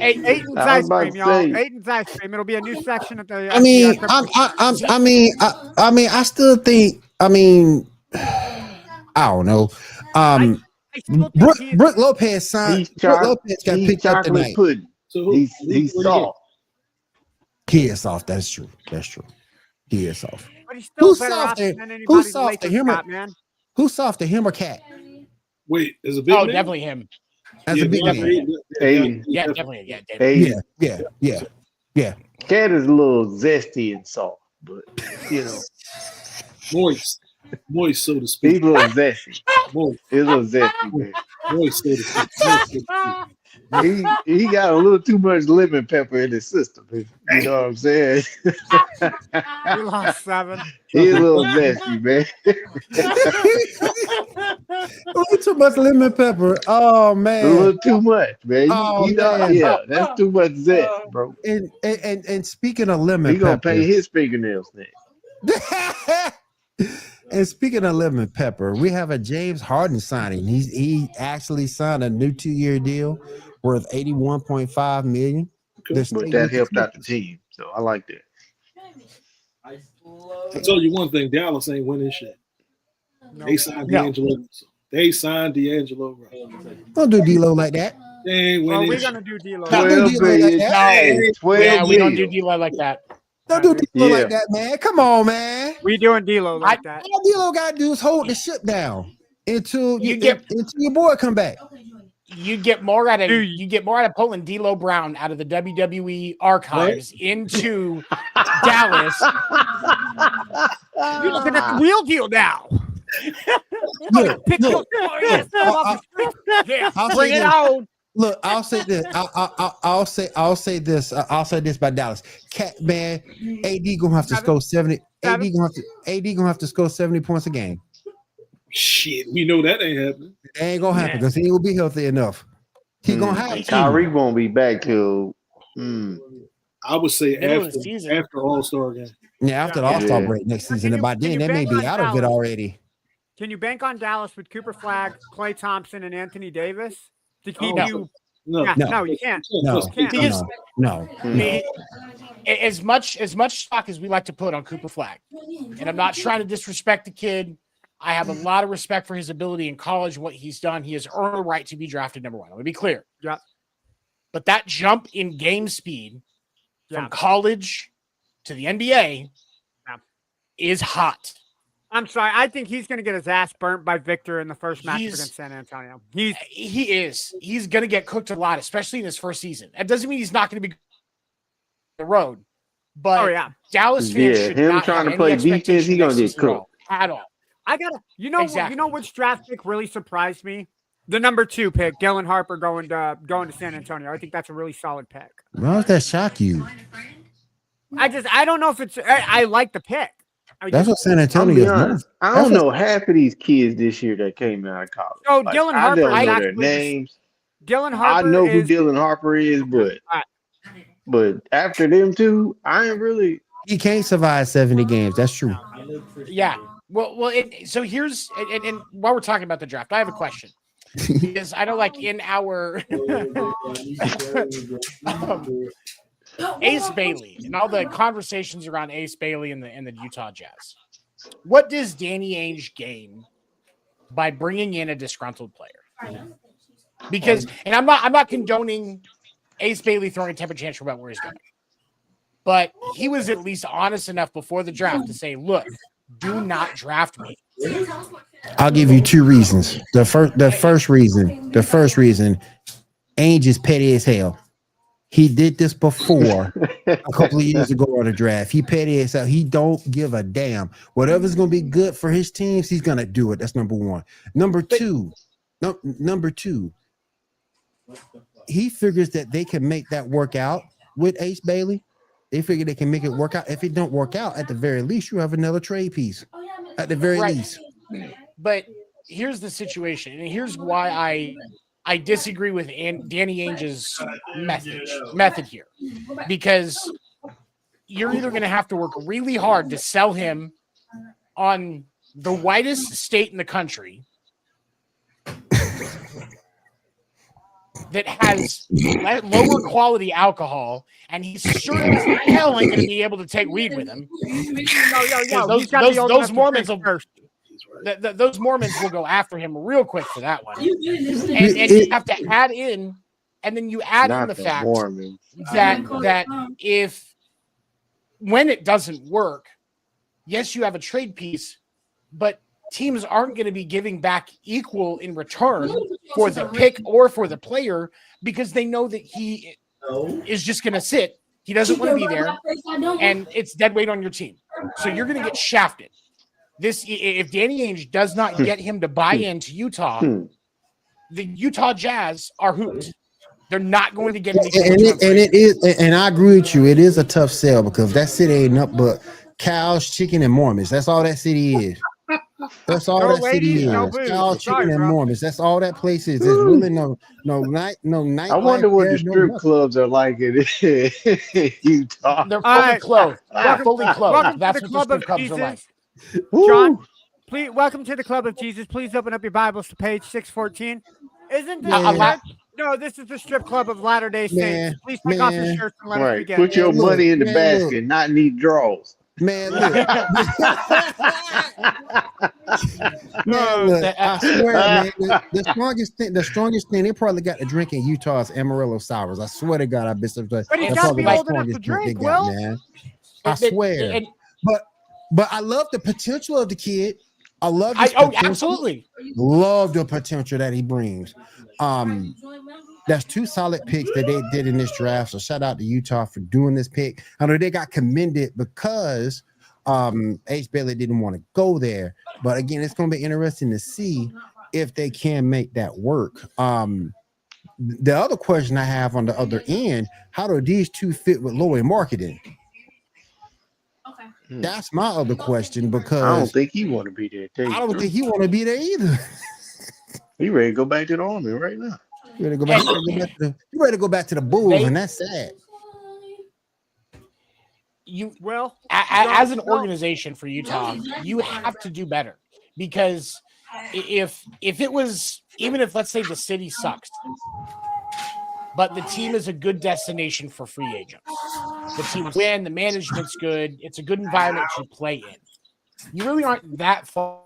Aiton's I ice was about cream, to y'all. say. Aiton's ice cream. It'll be a new section at the. I still think. I don't know. Brooke Lopez signed. Brooke Lopez got picked up tonight. Pudding. So He's soft. He is soft. That's true. He is soft. But he's still Who's a better soft? option than anybody Who's the soft? Lakers Him or got, man. Who's soft? Him or Cat? Wait, is it big? Oh, man? definitely him. That's a big man. Ayton. Yeah, definitely. Yeah, Yeah. Cat is a little zesty and soft, but moist, so to he's speak. a little zesty. Moist, He's a little zesty, man. moist, so to speak. Moist, so to speak. He got a little too much lemon pepper in his system. You know what I'm saying? We lost 7. He's a little zesty, man. Too much lemon pepper. Oh A man. little too much, man. Oh, Yeah, that's too much zest, bro. And speaking of lemon He gonna pepper, paint his fingernails next. and speaking of lemon pepper, we have a James Harden signing. He actually signed a new 2-year deal worth $81.5 million. But that helped out the team, so I like that. I tell you one thing, Dallas ain't winning shit. They signed D'Angelo. They signed D'Angelo. Don't do D-Lo like that. They ain't winning. We're shit. gonna do D-Lo. Don't do D-Lo like that. 12 Yeah, we don't do million. D-Lo like that. Don't do D-Lo Yeah. like that, man. Come on, man. We doing D-Lo like that. All D-Lo gotta do is hold the ship down until your boy come back. You get more out of pulling D'Lo Brown out of the WWE archives into Dallas. You're looking at the real deal now. Look, Pick look, your ass up off the street. Yeah, I'll bring say it this. on. Look, I'll say this. I'll say this. I'll say this by Dallas. Cat man, AD gonna have to score 70. AD gonna have to score 70 points a game. Shit, we know that ain't happening. It ain't gonna happen because he ain't gonna be healthy enough. He gonna have And to. Kyrie won't be back till I would say Middle of the season. after All-Star game. Yeah, after the All-Star Yeah. break next season. you- And by can then you they may bank be on out of it Dallas? already. Can you bank on Dallas with Cooper Flagg, Klay Thompson, and Anthony Davis to keep Oh, you? No, Yeah, No. no, you can't. No, Can't. no. As much stock as we like to put on Cooper Flagg, and I'm not trying to disrespect the kid. I have a lot of respect for his ability in college, what he's done. He has earned a right to be drafted number 1. Let me be clear. Yeah. But that jump in game speed from Yeah. college to the NBA is hot. I'm sorry. I think he's going to get his ass burnt by Victor in the first match against San Antonio. He is. He's going to get cooked a lot, especially in his first season. That doesn't mean he's not going to be the road. But Dallas fans should him not trying have to play any defense, he's gonna get cooked at all. I gotta, you know which draft pick really surprised me? The number 2 pick, Dylan Harper going to San Antonio. I think that's a really solid pick. Why does that shock you? I don't know if it's. I like the pick. That's what San Antonio is known. I don't know half of these kids this year that came out of college. Oh, Dylan Harper. I don't know their names. Dylan Harper. I know who Dylan Harper is, but after them two, I ain't really. He can't survive 70 games. That's true. Yeah. Well. So here's and while we're talking about the draft, I have a question. Because I know, like in our Ace Bailey and all the conversations around Ace Bailey and the Utah Jazz. What does Danny Ainge gain by bringing in a disgruntled player? Because, and I'm not condoning Ace Bailey throwing a temper tantrum about where he's going, but he was at least honest enough before the draft to say, "Look, do not draft me." I'll give you 2 reasons. The first reason, Ainge is petty as hell. He did this before a couple of years ago on the draft. He petty as hell. He don't give a damn. Whatever's going to be good for his teams, he's going to do it. That's number 1. Number two, he figures that they can make that work out with Ace Bailey. They figure they can make it work out. If it don't work out, at the very least, you have another trade piece. At the very least. But here's the situation, and here's why I disagree with Danny Ainge's method here, because you're either going to have to work really hard to sell him on the whitest state in the country that has lower quality alcohol, and he's sure as hell ain't going to be able to take weed with him. Those Mormons will. Those Mormons will go after him real quick for that one. And you have to add in, and then you add in the fact that if when it doesn't work, yes, you have a trade piece, but teams aren't going to be giving back equal in return for the pick or for the player, because they know that he is just going to sit. He doesn't want to be there, and it's dead weight on your team. So you're going to get shafted. If Danny Ainge does not get him to buy into Utah, the Utah Jazz are hooped. They're not going to get any. And I agree with you. It is a tough sell because that city ain't up but cows, chicken, and Mormons. That's all that city is. That's all that city is. Cows, chicken, and Mormons. That's all that place is. There's really no night. I wonder what the strip clubs are like in Utah. They're fully clothed. Fully clothed. That's what the strip clubs are like. John, please welcome to the Club of Jesus. Please open up your Bibles to page 614. Isn't this no? This is the strip club of Latter-day Saints. Please take off your shirts and let us begin. Put your money in the basket, not in these drawers. Man, look. Look, I swear, man, the strongest thing they probably got to drink in Utah is Amarillo sours. I swear to God, I've been surprised. But he's got to be old enough to drink, Will. Man. I swear. But I love the potential of the kid. I love absolutely love the potential that he brings. That's 2 solid picks that they did in this draft. So shout out to Utah for doing this pick. I know they got commended because Ace Bailey didn't want to go there. But again, it's going to be interesting to see if they can make that work. The other question I have on the other end, how do these 2 fit with Lowy marketing? That's my other question, because I don't think he want to be there. I don't think he want to be there either. He ready to go back to the Army right now. You ready to go back to the Bulls, and that's sad. As an organization for Utah, you have to do better, because if it was, even if let's say the city sucks, but the team is a good destination for free agents. The team win, the management's good. It's a good environment to play in. You really aren't that far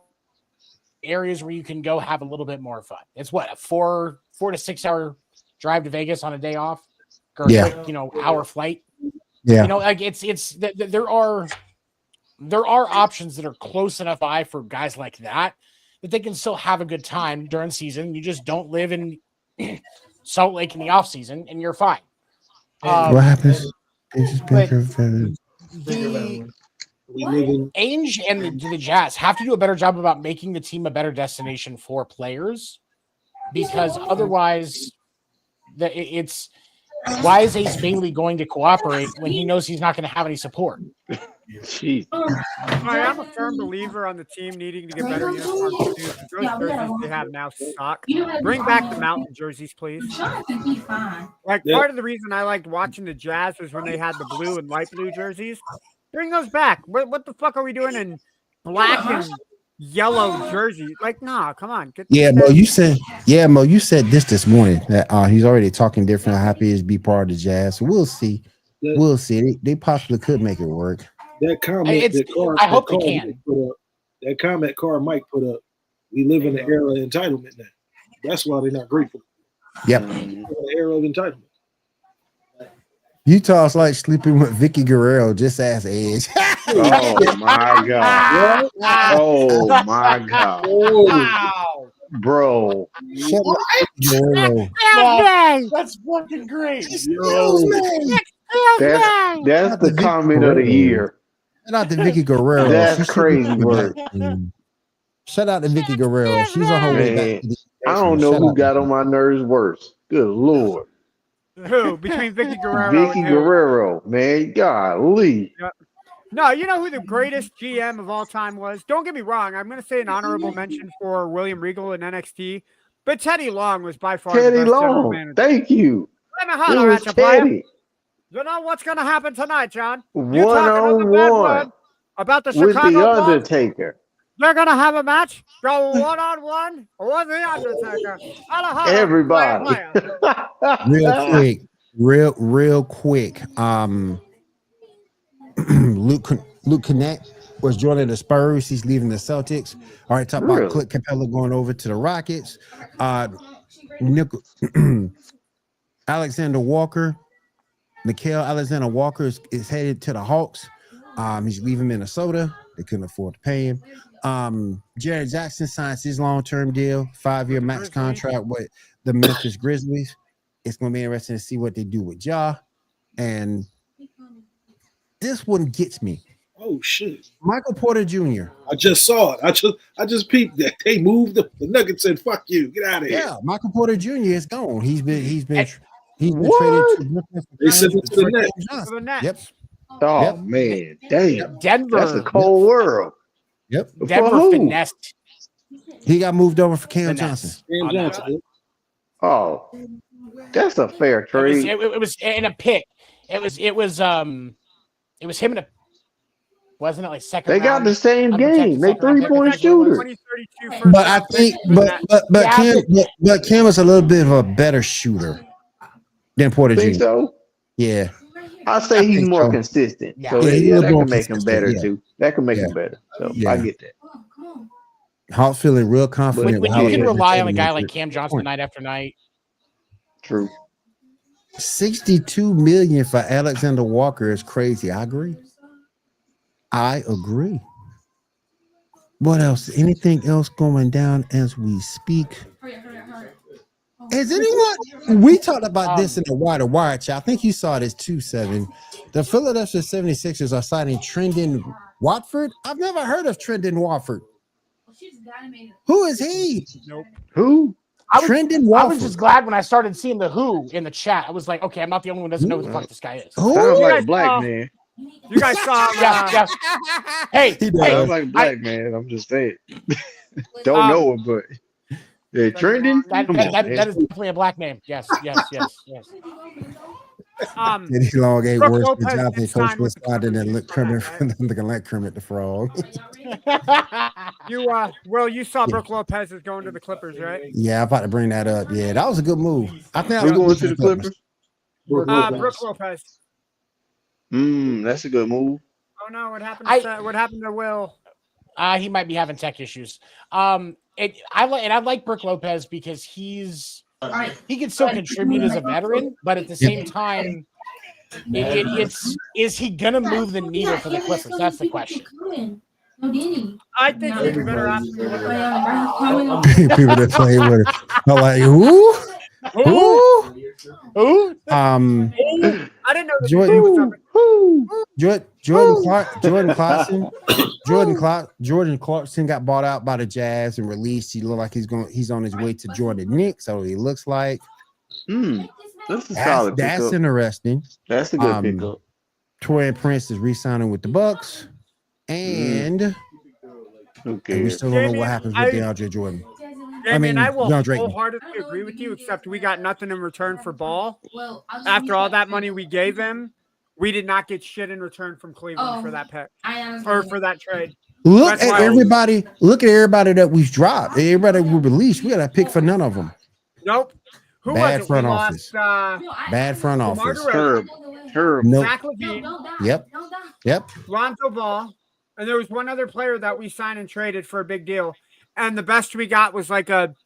areas where you can go have a little bit more fun. It's what, a 4 to 6 hour drive to Vegas on a day off, or a quick, hour flight. Yeah, like it's there are there are options that are close enough by for guys like that they can still have a good time during season. You just don't live in Salt Lake in the off season, and you're fine. What happens? The Ainge and the Jazz have to do a better job about making the team a better destination for players, because otherwise, it's why is Ace Bailey going to cooperate when he knows he's not going to have any support? Jeez. I'm a firm believer on the team needing to get better uniforms too. Those jerseys they have now suck. Bring back the mountain jerseys, please. Like part of the reason I liked watching the Jazz was when they had the blue and light blue jerseys. Bring those back. What the fuck are we doing in black and yellow jersey? Like, nah, come on. Mo, you said this morning that he's already talking different. Happy is be part of the Jazz. So we'll see. We'll see. They possibly could make it work. That comment I hope they can. That comment Mike put up. We live in the era of entitlement now. That's why they're not grateful. Yep. The era of entitlement. Utah's like sleeping with Vicky Guerrero, just as Edge. Oh my god! Oh my god! Wow, bro! Shut up, Guerrero. That's fucking great. That's the comment of the year. Shout out to Vicky Guerrero. That's crazy work. Shout out to Vicky Guerrero. She's on her way back. I don't know who got on my nerves worse. Good Lord. Who? Between Vicky Guerrero Vicky Guerrero, man. Golly. Yep. No, you know who the greatest GM of all time was? Don't get me wrong. I'm going to say an honorable mention for William Regal in NXT, but Teddy Long was by far Teddy the best general manager. Long. Thank you. Let me holler at you, player. You know what's going to happen tonight, John? One-on-one about the with Chicago the Undertaker. They're going to have a match. Go one-on-one with the Undertaker. Everybody. Real quick. Luke Connect was joining the Spurs. He's leaving the Celtics. All right, talk about Clint Capella going over to the Rockets. Alexander Walker. Nickeil Alexander-Walker is headed to the Hawks. He's leaving Minnesota. They couldn't afford to pay him. Jared Jackson signs his long-term deal, 5-year max contract with the Memphis Grizzlies. It's going to be interesting to see what they do with Ja. And this one gets me. Oh shit! Michael Porter Jr. I just saw it. I just peeped that they moved. The Nuggets said, "Fuck you, get out of here." Yeah, Michael Porter Jr. is gone. He's been traded to they sent him to the Nets. Yep. Oh man, damn. Denver. That's a cold world. Yep. Denver finessed. He got moved over for Cam Johnson. Cam Johnson. Oh, that's a fair trade. It was in a pick. It was him in a. Wasn't it like second? They got the same game. They 3-point shooters. But I think, but Cam is a little bit of a better shooter than Porter Jr. Think so? Yeah. I say he's more consistent. Yeah. So Yeah, that can make him better too. That can make him better. So Yeah. I get that. Hawk feeling real confident. When you can rely on a guy like Cam Johnson night after night. True. $62 million for Alexander Walker is crazy. I agree. What else? Anything else going down as we speak? Has anyone? We talked about this in the wire chat. I think you saw this too, 7. The Philadelphia 76ers are signing Trendon Watford. I've never heard of Trendon Watford. Who is he? Nope. Who? Trendon I Watford. was just glad when I started seeing the Who in the chat. I was like, okay, I'm not the only one who doesn't know who the fuck this guy is. Who? Sounds like guys a black saw- man. You guys saw Yeah. Hey, Sounds like a black man. I'm just saying. Don't know him, but they're trending. that is definitely a black name. Yes. Eddie Long ain't Brooke worse Lopez than Jonathan did Coach sign was with the starting and Clippers, looking like Kermit the Frog. You saw Brooke Lopez is going to the Clippers, right? Yeah, I'm about to bring that up. Yeah, that was a good move. I think I Who's was going to the Clippers? Brooke Brooke Lopez. That's a good move. Oh no, what happened? What happened to Will? He might be having tech issues. I like Brooke Lopez because he can still contribute as a veteran, but at the same time, Is he gonna move the needle for the Clippers? That's the question. I think he's a better option. People that play with it are like, who? I didn't know Jordan Clarkson got bought out by the Jazz and released. He looked like he's on his way to join the Knicks. So he looks like that's a solid that's pickup. Interesting. That's a good pickup. Torian Prince is re-signing with the Bucks, and we still don't know what happens with DeAndre Jordan. I will wholeheartedly agree with you, except we got nothing in return for Ball. After all that money we gave him, we did not get shit in return from Cleveland for that pick or for that trade. Look at everybody that we've dropped. Everybody we released, we got a pick for none of them. Nope. Who Bad was it? front We office. Lost, Bad front office. Herb. Nope. Zach LaVine. Yep. Lonzo Ball. And there was one other player that we signed and traded for a big deal. And the best we got was like a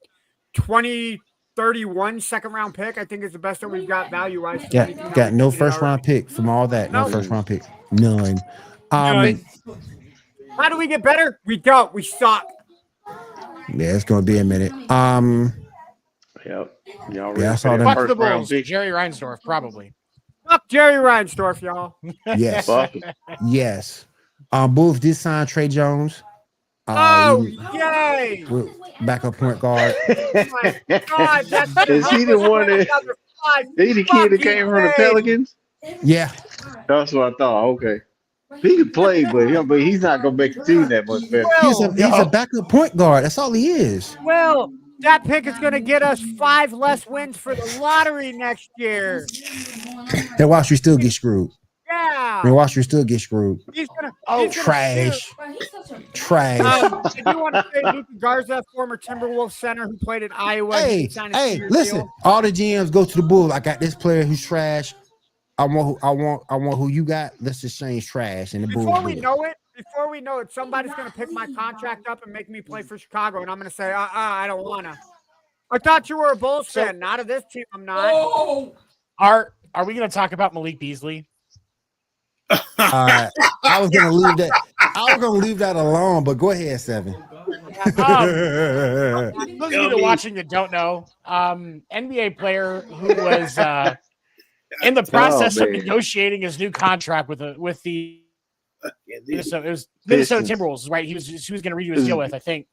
2031 second round pick. I think is the best that we've got value wise. Got no first round pick from all that. No first round pick. None. How do we get better? We don't. We suck. Yeah, it's gonna be a minute. Yep. I saw that. Fuck the Bulls. Jerry Reinsdorf, probably. Fuck Jerry Reinsdorf, y'all. Yes. Yes. Bulls did sign Trey Jones. Yay! Backup point guard. Oh my God, is he the one that? He the kid that came from the Pelicans? Yeah. That's what I thought. Okay. He can play, but he's not gonna make the team that much better. He's a backup point guard. That's all he is. Well, that pick is going to get us 5 less wins for the lottery next year. And watch you still get screwed. Yeah. And watch you still get screwed. He's gonna trash. If you want to say Luka Garza, former Timberwolves center who played at Iowa. Hey, listen. All the GMs go to the Bulls. I got this player who's trash. I want who you got. Let's just change trash. And the Bulls. Before we know it, somebody's going to pick my contract up and make me play for Chicago, and I'm going to say, I don't want to. I thought you were a Bulls fan. Not of this team. I'm not. Oh. Are we going to talk about Malik Beasley? I was going to leave that. I was going to leave that alone, but go ahead, Seven. Those of you that are watching that don't know, NBA player who was in the process of negotiating his new contract with the Minnesota Timberwolves, right? He was going to redo his deal with, I think.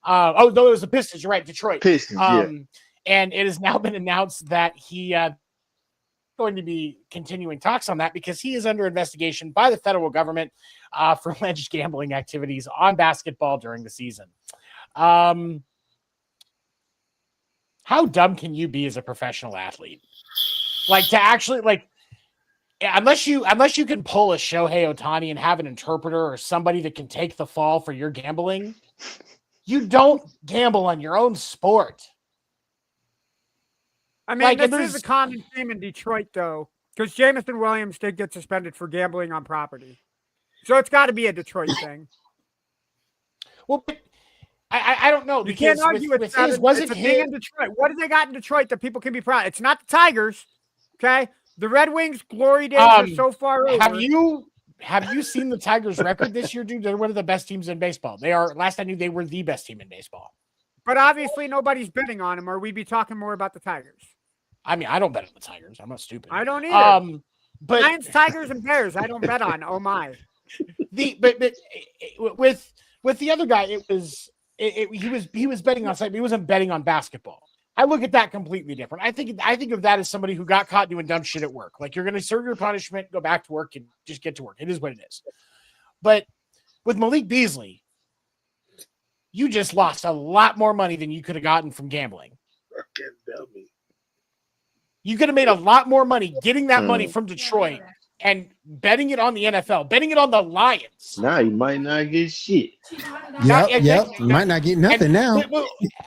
No, it was the Pistons. You're right, Detroit. Pistons, and it has now been announced that he going to be continuing talks on that because he is under investigation by the federal government for alleged gambling activities on basketball during the season. How dumb can you be as a professional athlete? Like to actually unless you can pull a Shohei Ohtani and have an interpreter or somebody that can take the fall for your gambling, you don't gamble on your own sport. I mean, this is a common theme in Detroit, though, because Jamison Williams did get suspended for gambling on property. So it's got to be a Detroit thing. Well, I don't know. You can't argue with that. It's a thing in Detroit. What do they got in Detroit that people can be proud? It's not the Tigers, okay? The Red Wings' glory days are so far over. Have you seen the Tigers' record this year, dude? They're one of the best teams in baseball. They are. Last I knew, they were the best team in baseball. But obviously, nobody's betting on them, or we'd be talking more about the Tigers. I mean, I don't bet on the Tigers. I'm not stupid. I don't either. But Giants, Tigers, and Bears, I don't bet on. Oh my! But with the other guy, he was betting on something. He wasn't betting on basketball. I look at that completely different. I think of that as somebody who got caught doing dumb shit at work. Like you're going to serve your punishment, go back to work, and just get to work. It is what it is. But with Malik Beasley, you just lost a lot more money than you could have gotten from gambling. You could have made a lot more money getting that money from Detroit and betting it on the NFL, betting it on the Lions. Now you might not get shit. Yep. You might not get nothing now.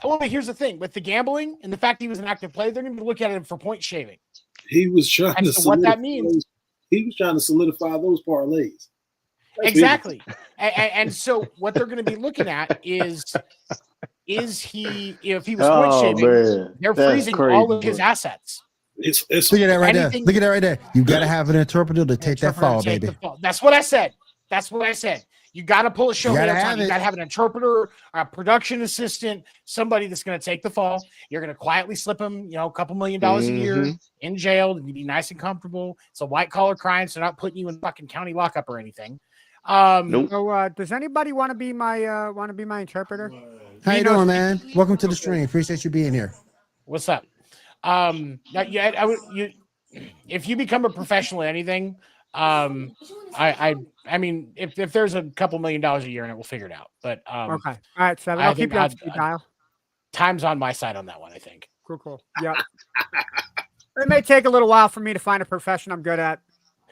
But here's the thing. With the gambling and the fact he was an active player, they're going to look at him for point shaving. He was trying to what that means. He was trying to solidify those parlays. Exactly. And so what they're going to be looking at is he, if he was point shaving, they're freezing all of his assets. It's Look at that right anything- there. Look at that right there. You got to have an interpreter to take that fall, baby. That's what I said. You got to pull a show. You got to have an interpreter, a production assistant, somebody that's going to take the fall. You're going to quietly slip them, a couple $1 million a year in jail to be nice and comfortable. It's a white collar crime, so not putting you in fucking county lockup or anything. Nope. So, does anybody want to be my interpreter? How you doing, man? Welcome to the stream. Appreciate you being here. What's up? If you become a professional at anything, I mean, if there's a couple $1 million a year in it, we'll figure it out. But okay, all right, Seven. I'll keep you on speed dial. Time's on my side on that one, I think. Cool. Yeah. It may take a little while for me to find a profession I'm good at.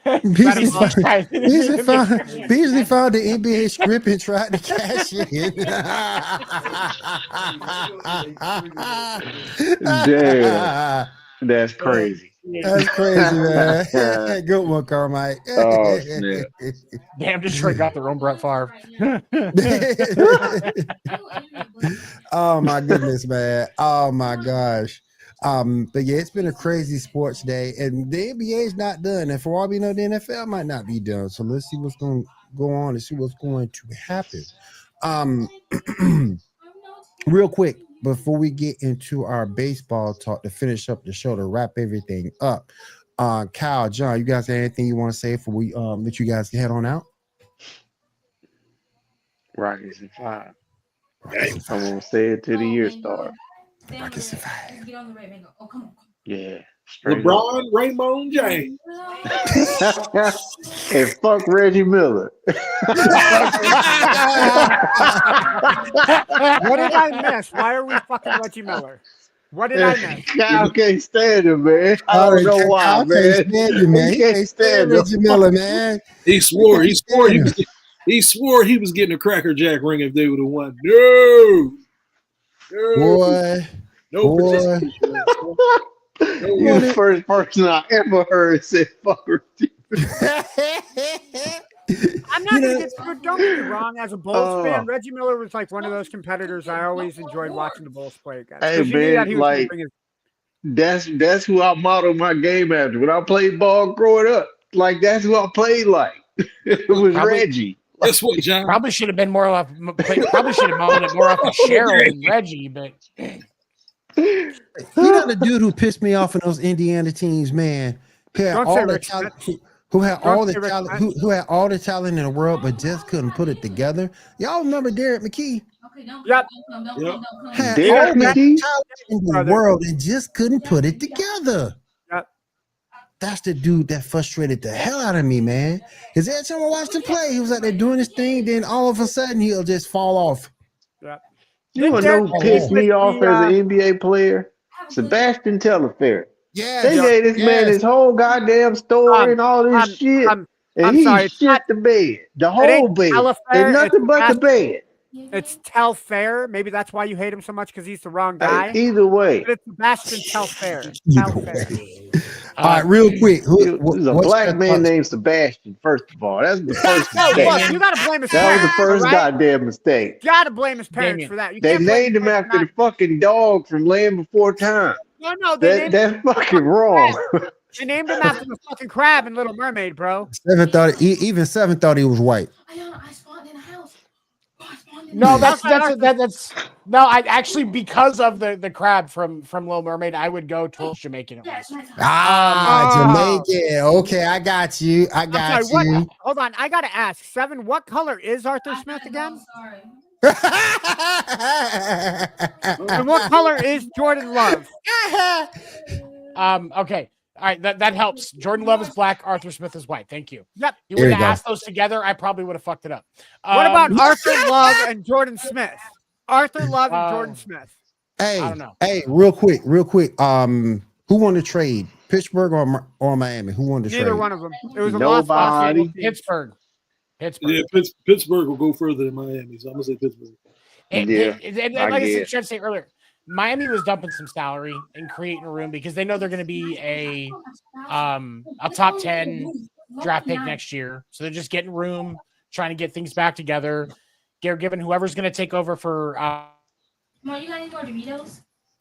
Beasley found the NBA script and tried to cash it. Damn, that's crazy. That's crazy, man. Good one, Carmike. Oh, snap. Damn, Detroit got their own Brett Favre. Oh my goodness, man. Oh my gosh. But yeah, it's been a crazy sports day, and the NBA is not done. And for all we know, the NFL might not be done. So let's see what's going to go on and see what's going to happen. Real quick, before we get into our baseball talk to finish up the show, to wrap everything up, Kyle, John, you guys have anything you want to say before we let you guys head on out? Rockets in 5. I'm gonna say it till the year starts. Rockets in 5. Yeah. LeBron, Raymond James. And fuck Reggie Miller. What did I miss? Why are we fucking Reggie Miller? What did I miss? Kyle can't stand him, man. I don't know why, man. He can't stand Reggie Miller, man. He swore he was getting a Cracker Jack ring if they would have won. No. Boy. No participation. You're the first person I ever heard say fuck Reggie. I'm not going to get screwed. Don't get me wrong. As a Bulls fan, Reggie Miller was like one of those competitors I always enjoyed watching the Bulls play against. Hey, man, like, that's who I modeled my game after. When I played ball growing up, like, that's who I played like. It was Reggie. That's what John probably should have been more off. Probably should have modeled it more off of Cheryl than Reggie, but. You know the dude who pissed me off in those Indiana teams, man. Who had all the talent, who had all the talent in the world, but just couldn't put it together. Y'all remember Derek McKee? Yep. Had Derek all McKee? the talent in the world and just couldn't put it together. Yep. That's the dude that frustrated the hell out of me, man. Because every time I watched him play, he was out there doing his thing, then all of a sudden he'll just fall off. Yep. You want to know who pissed me off as an NBA player? Sebastian Telfair. Yeah, they gave this man his whole goddamn story and all this shit, and he shit the bed, the whole bed, and nothing but the bed. It's Telfair. Maybe that's why you hate him so much, because he's the wrong guy. Either way, but it's Sebastian Telfair. All right, real quick. There's a black man named Sebastian, first of all. That's the first mistake. Look, you got to blame his that parents. Was the first goddamn mistake. You got to blame his parents for that. They named him after the fucking dog from Land Before Time. No, that's fucking wrong. They named him after the fucking crab in Little Mermaid, bro. Seven thought he was white. No, that's no. I actually, because of the crab from Little Mermaid, I would go towards Jamaican at least. Jamaican. Okay, I got you. Hold on, I gotta ask, Seven. What color is Arthur Smith again? And what color is Jordan Love? Okay. All right, that helps. Jordan Love is black. Arthur Smith is white. Thank you. Yep. You would have asked those together, I probably would have fucked it up. What about Arthur Love and Jordan Smith? Arthur Love and Jordan Smith. Hey, I don't know. Hey, real quick. Who won the trade? Pittsburgh or Miami? Who won the trade? Neither one of them. It was a Nobody. loss. Pittsburgh. Yeah, Pittsburgh will go further than Miami, so I'm gonna say Pittsburgh. And like I tried to say earlier, Miami was dumping some salary and creating a room because they know they're going to be a top 10 draft pick next year. So they're just getting room, trying to get things back together. They're giving whoever's going to take over for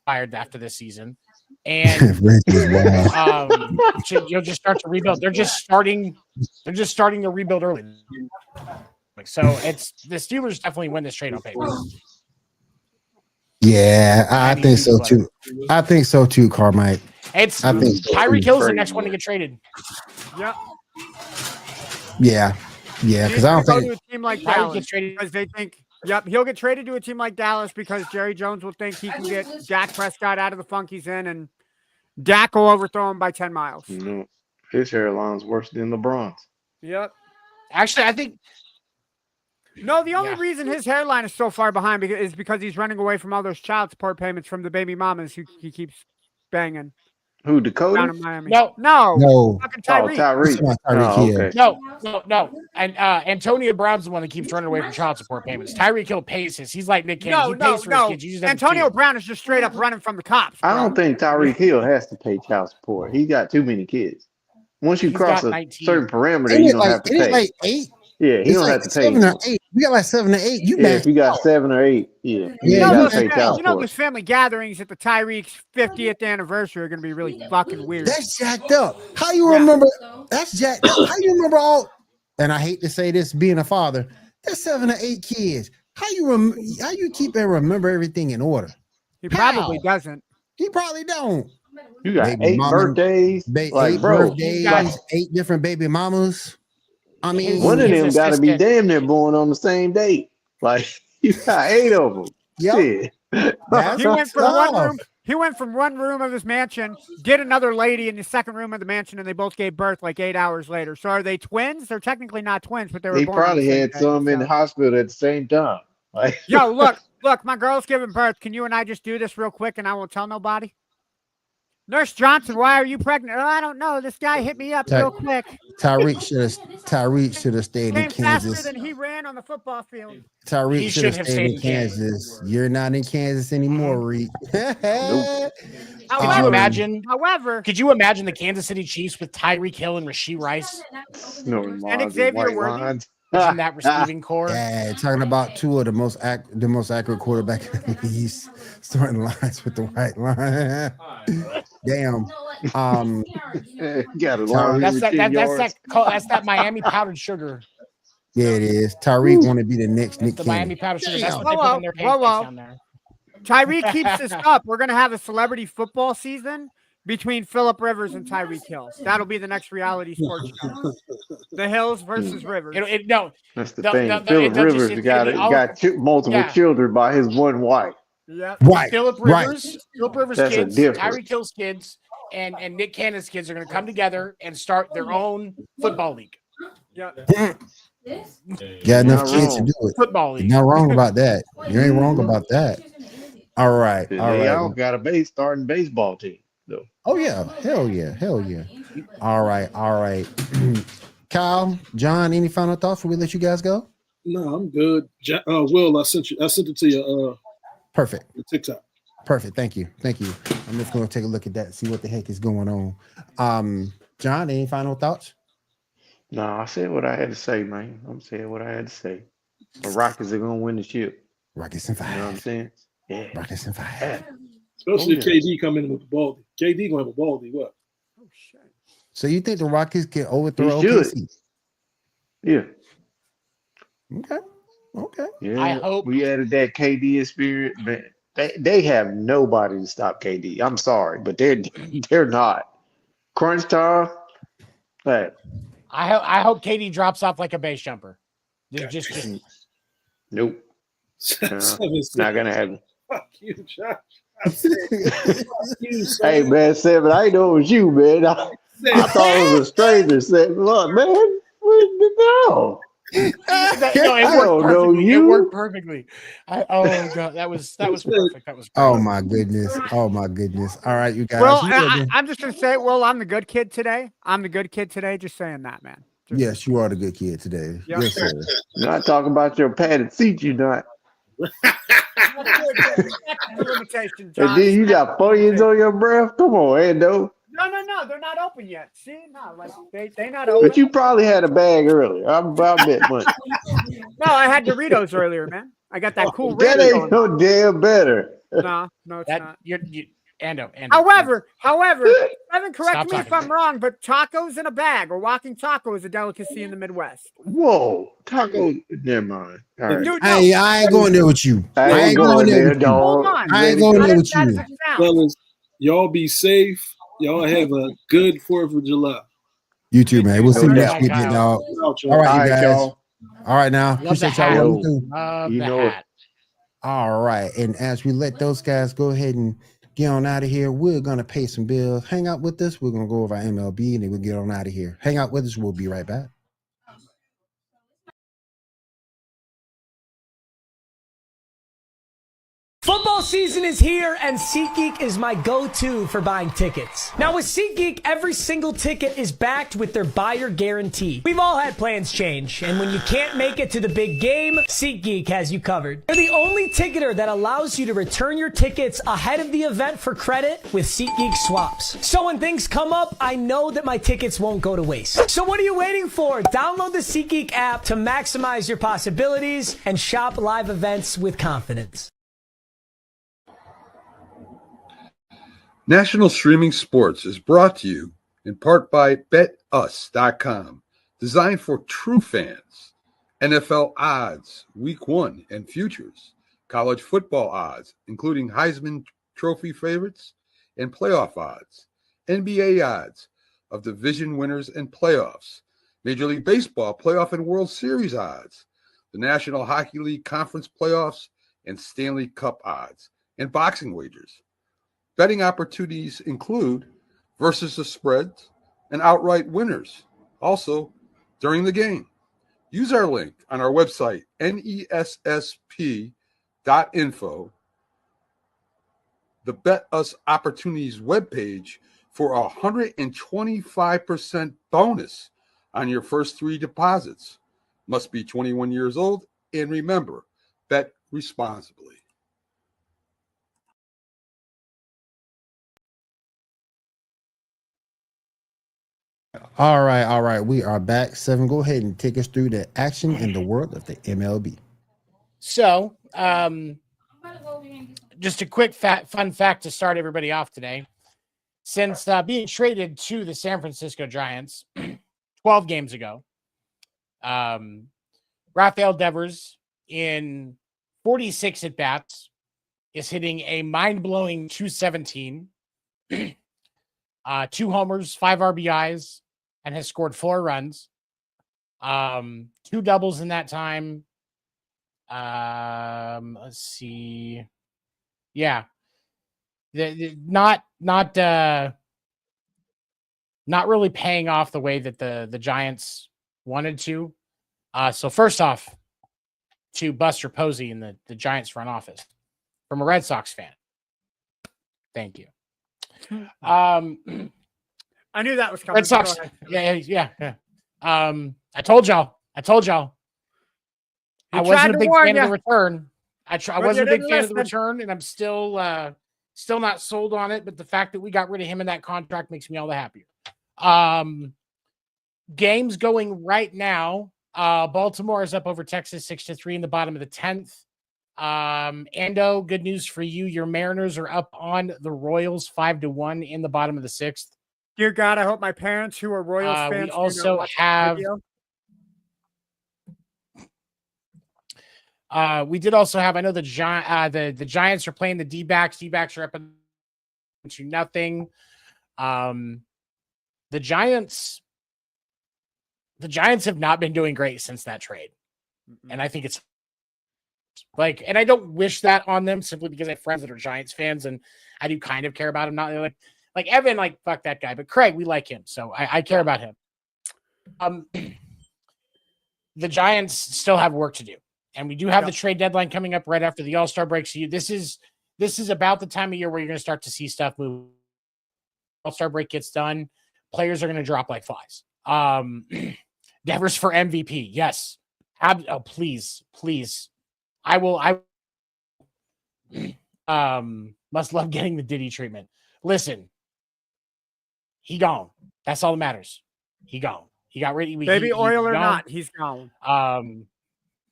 fired after this season, and you'll just start to rebuild. They're just starting to rebuild early. So it's the Steelers definitely win this trade on paper. Yeah, I think so too. I think so too, Carmike. It's Tyreek Hill's the next one to get traded. Yep. Yeah, because I don't think to a team like Dallas gets traded because they think. Yep, he'll get traded to a team like Dallas because Jerry Jones will think he can get Dak Prescott out of the funk he's in, and Dak will overthrow him by 10 miles. No, his hairline's worse than LeBron's. Yep. Actually, I think. No, the only reason his hairline is so far behind is because he's running away from all those child support payments from the baby mamas who he keeps banging. Who, Dakota? Down in Miami. No. Fucking Tyreek. Tyreek. No. And Antonio Brown's the one that keeps running away from child support payments. Tyreek Hill pays his. He's like Nick Cannon. He pays for his kids. Antonio Brown is just straight up running from the cops. Bro. I don't think Tyreek Hill has to pay child support. He got too many kids. Once you cross a certain parameter, you don't have to pay. Like 8? Yeah, he don't have to pay. 7 or 8. You got like 7 or 8. If you got 7 or 8, you know those family gatherings at the Tyreek's 50th anniversary are going to be really fucking weird. That's jacked up. How you remember? That's jacked up. How you remember all? And I hate to say this, being a father, that's 7 or 8 kids. How you keep and remember everything in order? He probably doesn't. He probably don't. You got baby 8 birthdays, 8 birthdays, 8 different baby mamas. I mean, one of them got to be damn near born on the same date. Like you got 8 of them. Yep. He went from one room of his mansion, did another lady in the second room of the mansion, and they both gave birth like 8 hours later. So are they twins? They're technically not twins, but they were. He born probably had some in the hospital at the same time. Like, yo, look, my girl's giving birth. Can you and I just do this real quick, and I won't tell nobody? Nurse Johnson, why are you pregnant? Oh, I don't know. This guy hit me up real quick. Tyreek should have stayed in Kansas. Faster than he ran on the football field. Tyreek should have stayed in Kansas. You're not in Kansas anymore, Reed. Nope. Could you imagine? However, could you imagine the Kansas City Chiefs with Tyreek Hill and Rasheed Rice? And Xavier Worthy. In that receiving core. Yeah, talking about two of the most accurate quarterback in the East, starting lines with the white line. Damn. Got it. That's that Miami powdered sugar. Yeah, it is. Tyreek want to be the next Nick the Cannon. Miami powdered sugar. That's what they put in their pancakes down there. Tyreek keeps this up. We're gonna have a celebrity football season between Phillip Rivers and Tyreek Hill. That'll be the next reality sports show. The Hills versus Rivers. That's the thing. Phillip Rivers got multiple children by his one wife. Yep. Right. Phillip Rivers' That's kids, difference. Tyreek Hill's kids, and Nick Cannon's kids are going to come together and start their own football league. Yeah. Got enough kids to do it. Football league. You're not wrong about that. You ain't wrong about that. All right. They all got a starting baseball team. though. Oh yeah, hell yeah. All right. Kyle, John, any final thoughts before we let you guys go? No, I'm good. Will, I sent it to you. Perfect. TikTok. Perfect. Thank you. I'm just going to take a look at that, see what the heck is going on. John, any final thoughts? No, I said what I had to say, man. I'm saying what I had to say. The Rockets are going to win the ship. Rockets in 5. You know what I'm saying? Yeah. Rockets in 5. Especially if KD come in with the baldy. KD going to have a baldy. What? Oh, shit. So you think the Rockets can overthrow He should. OKC? Yeah. Okay. Yeah. I hope we added that KD experience, man. They have nobody to stop KD. I'm sorry, but they're not. Crunch time. Hey. I hope KD drops off like a base jumper. Just Nope. Not gonna happen. Fuck you, Josh. Hey man, Seven, I know it was you, man. I thought it was a stranger. Said, look, man, no. It worked perfectly. Oh god, that was perfect. That was perfect. Oh my goodness. All right, you guys. Well, I'm just gonna say, I'm the good kid today. Just saying that, man. Yes, you are the good kid today. Yep. Yes, sir. Not talking about your padded seat, you not. Limitation, And then you got funyuns on your breath. Come on, Ando. No, they're not open yet. See, no, like they not open. But you probably had a bag earlier. I bet money. No, I had Doritos earlier, man. I got that cool. That ain't no damn better. No, it's That not. Ando. However, Evan, correct Stop me if talking. I'm wrong, but tacos in a bag or walking taco is a delicacy in the Midwest. Whoa, taco. Never mind. All right. Dude, no, I ain't going there with you. I I ain't ain't going there there, with you. hold dog. on. I ain't Let it going go. there Not as with bad as you. it sounds. Fellas, y'all be safe. Y'all have a good 4th of July. You too, man. We'll see you No next doubt. week, big dog. Out, y'all. All right, you All right, guys. y'all. All right, now. Love the Appreciate y'all. hat. Love you too. Love You the know it. hat. All right. And as we let those guys go ahead and get on out of here, we're going to pay some bills. Hang out with us. We're going to go over our MLB and then we'll get on out of here. Hang out with us. We'll be right back. Football season is here, and SeatGeek is my go-to for buying tickets. Now with SeatGeek, every single ticket is backed with their buyer guarantee. We've all had plans change, and when you can't make it to the big game, SeatGeek has you covered. They're the only ticketer that allows you to return your tickets ahead of the event for credit with SeatGeek swaps. So when things come up, I know that my tickets won't go to waste. So what are you waiting for? Download the SeatGeek app to maximize your possibilities and shop live events with confidence. National Streaming Sports is brought to you in part by BetUs.com, designed for true fans. NFL odds, Week 1 and futures, college football odds, including Heisman Trophy favorites and playoff odds, NBA odds of division winners and playoffs, Major League Baseball playoff and World Series odds, the National Hockey League Conference playoffs and Stanley Cup odds, and boxing wagers. Betting opportunities include versus the spreads and outright winners, also during the game. Use our link on our website, nessp.info, the Bet Us Opportunities webpage, for a 125% bonus on your first 3 deposits. Must be 21 years old, and remember, bet responsibly. All right. We are back. 7, go ahead and take us through the action in the world of the MLB. So, just a quick fun fact to start everybody off today. Since being traded to the San Francisco Giants 12 games ago, Rafael Devers, in 46 at-bats, is hitting a mind-blowing 217, 2 homers, 5 RBIs, and has scored 4 runs. 2 doubles in that time. Let's see. Yeah. Not really paying off the way that the Giants wanted to. So first off, to Buster Posey in the Giants front office, from a Red Sox fan, thank you. I knew that was coming. Red Sox. Yeah. I told y'all. I wasn't a big fan of the return. I wasn't a big fan of the return, and I'm still not sold on it. But the fact that we got rid of him in that contract makes me all the happier. Games going right now. Baltimore is up over Texas 6-3 in the bottom of the 10th. Ando, good news for you. Your Mariners are up on the Royals 5-1 in the bottom of the 6th. Dear God, I hope my parents, who are Royals fans, we also have. We did also have. I know the Giants are playing the D-backs. D-backs are up 2-0. The Giants have not been doing great since that trade, and I think it's like, and I don't wish that on them simply because I have friends that are Giants fans, and I do kind of care about them. Not like Evan, like fuck that guy, but Craig, we like him, so I care about him. The Giants still have work to do, and we do have the trade deadline coming up right after the All-Star break. So this is about the time of year where you're going to start to see stuff move. All-Star break gets done, players are going to drop like flies. Devers for MVP, yes. Please. I must love getting the Diddy treatment. Listen, he gone. That's all that matters. He gone. He got rid of baby oil or not, he's gone.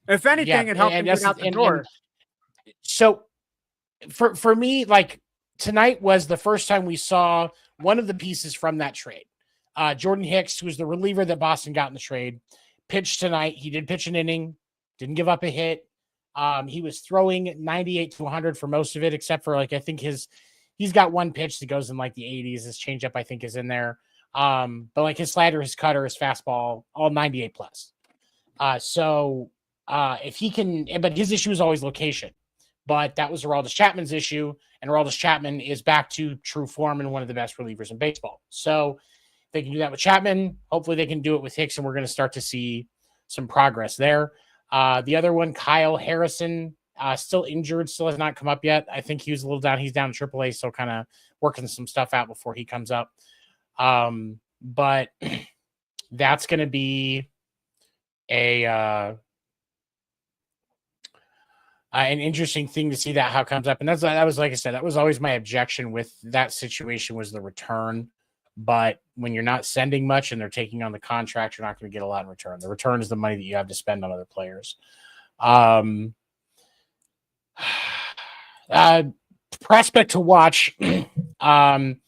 If anything, it helped him get out the door. So for me, like tonight was the first time we saw one of the pieces from that trade. Jordan Hicks, who's the reliever that Boston got in the trade, pitched tonight. He did pitch an inning, didn't give up a hit. He was throwing 98 to 100 for most of it, except for like I think he's got one pitch that goes in like the 80s. His changeup I think is in there, but like his slider, his cutter, his fastball, all 98 plus. So if he can, but his issue is always location. But that was Aroldis Chapman's issue, and Aroldis Chapman is back to true form and one of the best relievers in baseball. So they can do that with Chapman. Hopefully they can do it with Hicks, and we're going to start to see some progress there. The other one, Kyle Harrison, still injured, still has not come up yet. I think he was a little down. He's down in AAA, so kind of working some stuff out before he comes up. But that's going to be an interesting thing to see that how it comes up. And that was, like I said, that was always my objection with that situation was the return. But when you're not sending much and they're taking on the contract, you're not going to get a lot in return. The return is the money that you have to spend on other players. Prospect to watch, Drangelo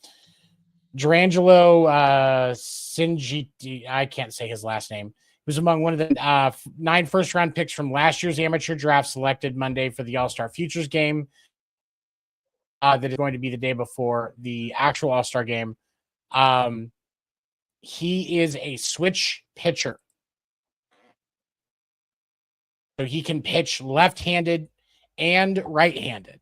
Sinji, I can't say his last name. He was among one of the 9 first-round picks from last year's amateur draft selected Monday for the All-Star Futures game. That is going to be the day before the actual All-Star game. He is a switch pitcher. So he can pitch left-handed and right-handed.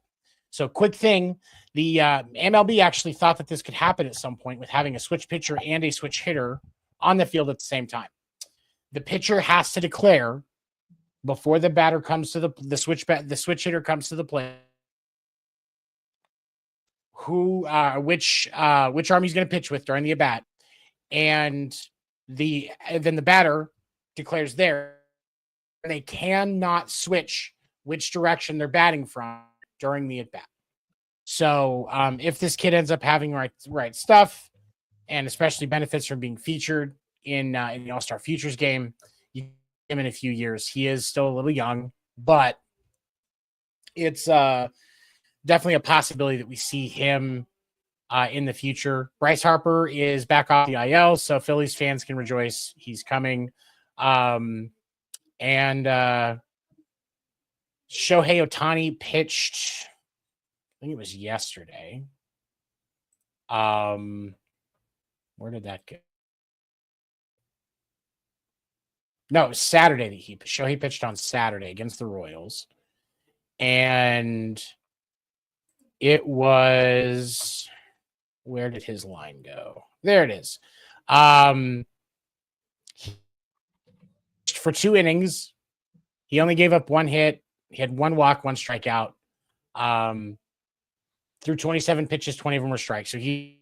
So quick thing, the MLB actually thought that this could happen at some point with having a switch pitcher and a switch hitter on the field at the same time. The pitcher has to declare before the batter comes to the switch hitter comes to the plate which arm he's going to pitch with during the at bat, and then the batter declares there. They cannot switch which direction they're batting from during the at bat. So if this kid ends up having right stuff, and especially benefits from being featured in the All-Star Futures game, you get him in a few years. He is still a little young, but it's definitely a possibility that we see him in the future. Bryce Harper is back off the IL, so Phillies fans can rejoice. He's coming. And Shohei Ohtani pitched, I think it was yesterday. Where did that go? No, it was Saturday that Shohei pitched on Saturday against the Royals. And it was, where did his line go? There it is. For 2 innings, he only gave up 1 hit. He had 1 walk, 1 strikeout. Through 27 pitches, 20 of them were strikes. So he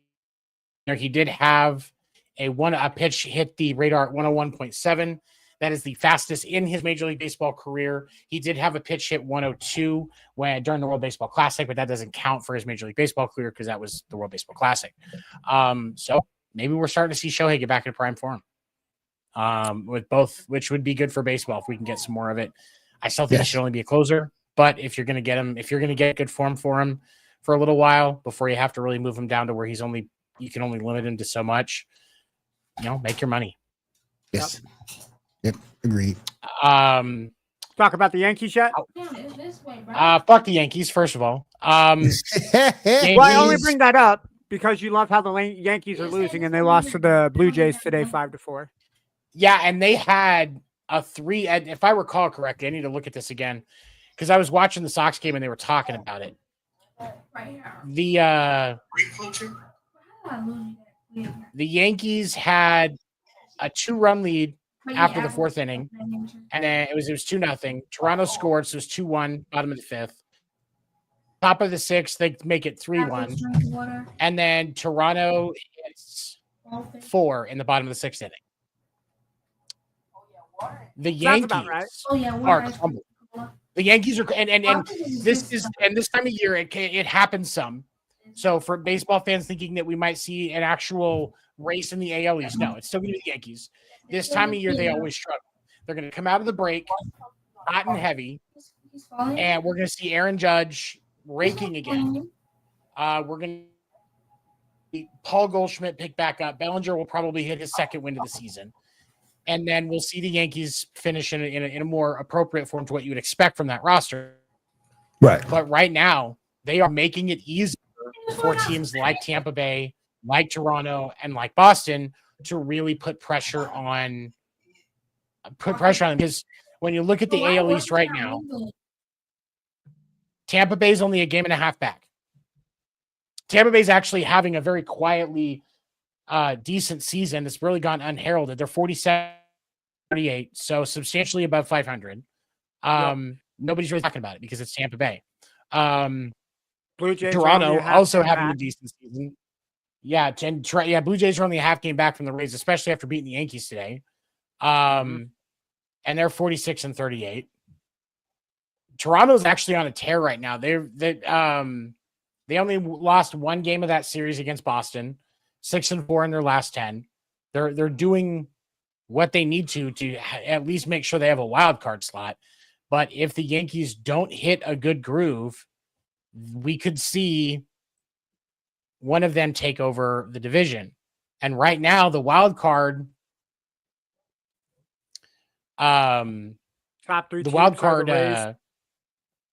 did have a pitch hit the radar at 101.7. That is the fastest in his Major League Baseball career. He did have a pitch hit 102 during the World Baseball Classic, but that doesn't count for his Major League Baseball career because that was the World Baseball Classic. So maybe we're starting to see Shohei get back in prime form with both, which would be good for baseball if we can get some more of it. I still think he should only be a closer, but if you're going to get him, if you're going to get good form for him for a little while before you have to really move him down to where you can only limit him to so much, make your money. Yes. Yep, agreed. Talk about the Yankees yet? Fuck the Yankees, first of all. Yankees, well, I only bring that up because you love how the Yankees are losing, and they lost to the Blue Jays today, 5-4. Yeah, and they had a 3. And if I recall correctly, I need to look at this again because I was watching the Sox game and they were talking about it. The Yankees had a 2-run lead after the 4th inning, and then it was 2-0. Toronto scored, so it was 2-1, bottom of the 5th. Top of the 6th, they make it 3-1, and then Toronto hits 4 in the bottom of the 6th inning. The Yankees are crumbled. The Yankees are, and this time of year it happens some. So for baseball fans thinking that we might see an actual race in the AL East, no, it's still going to be the Yankees. This time of year, they always struggle. They're going to come out of the break hot and heavy, and we're going to see Aaron Judge raking again. We're going to Paul Goldschmidt pick back up. Bellinger will probably hit his second win of the season. And then we'll see the Yankees finish in a more appropriate form to what you would expect from that roster. Right. But right now, they are making it easier for teams like Tampa Bay, like Toronto, and like Boston to really put pressure on them. Because when you look at the AL East right now, Tampa Bay is only a game and a half back. Tampa Bay is actually having a very quietly decent season. It's really gone unheralded. They're 47-38, so substantially above 500. Nobody's really talking about it because it's Tampa Bay. Blue Jays Toronto also having a decent season. Yeah, Blue Jays are only a half game back from the Rays, especially after beating the Yankees today. And they're 46-38. Toronto's actually on a tear right now. They only lost one game of that series against Boston, 6-4 in their last 10. They're doing what they need to at least make sure they have a wild card slot. But if the Yankees don't hit a good groove, we could see one of them take over the division. And right now, the wild card, top three. The wild card,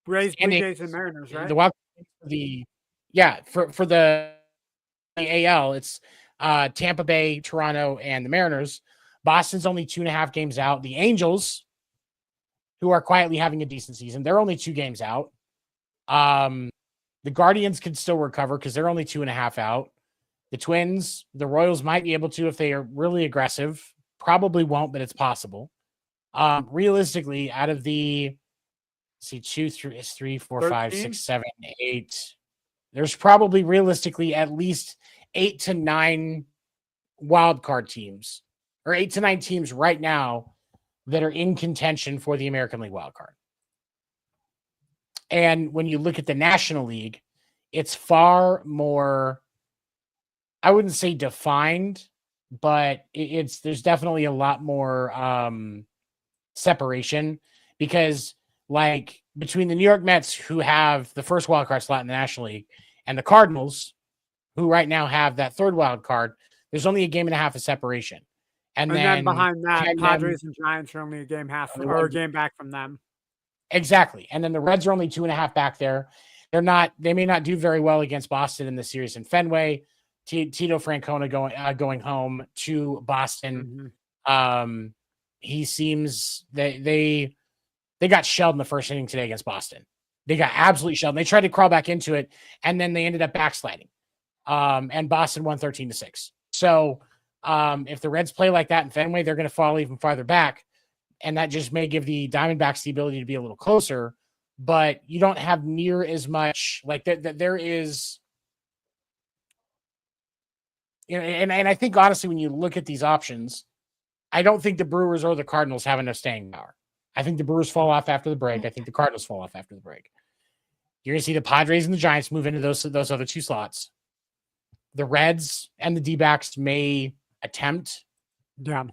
Rays, Blue Jays, and Mariners, right? The wild for the AL, it's Tampa Bay, Toronto, and the Mariners. Boston's only 2.5 games out. The Angels, who are quietly having a decent season, they're only 2 games out. The Guardians can still recover because they're only 2.5 out. The Twins, the Royals might be able to if they are really aggressive. Probably won't, but it's possible. Realistically, out of the 2, 3, 4, 5, 6, 7, 8. There's probably realistically at least 8 to 9 wild card teams, or 8 to 9 teams right now that are in contention for the American League wild card. And when you look at the National League, it's far more, I wouldn't say defined, but there's definitely a lot more separation, because like between the New York Mets, who have the first wild card slot in the National League, and the Cardinals, who right now have that third wild card, there's only a game and a half of separation. And then behind that, Padres and Giants are only a game back from them. Exactly. And then the Reds are only 2.5 back there. They may not do very well against Boston in the series in Fenway. Tito Francona going home to Boston. He seems they got shelled in the first inning today against Boston. They got absolutely shelled. They tried to crawl back into it, and then they ended up backsliding. And Boston won 13-6. So if the Reds play like that in Fenway, they're going to fall even farther back. And that just may give the Diamondbacks the ability to be a little closer, but you don't have near as much like that. There is, and I think honestly, when you look at these options, I don't think the Brewers or the Cardinals have enough staying power. I think the Brewers fall off after the break. I think the Cardinals fall off after the break. You're going to see the Padres and the Giants move into those other 2 slots. The Reds and the D-backs may attempt. Yeah.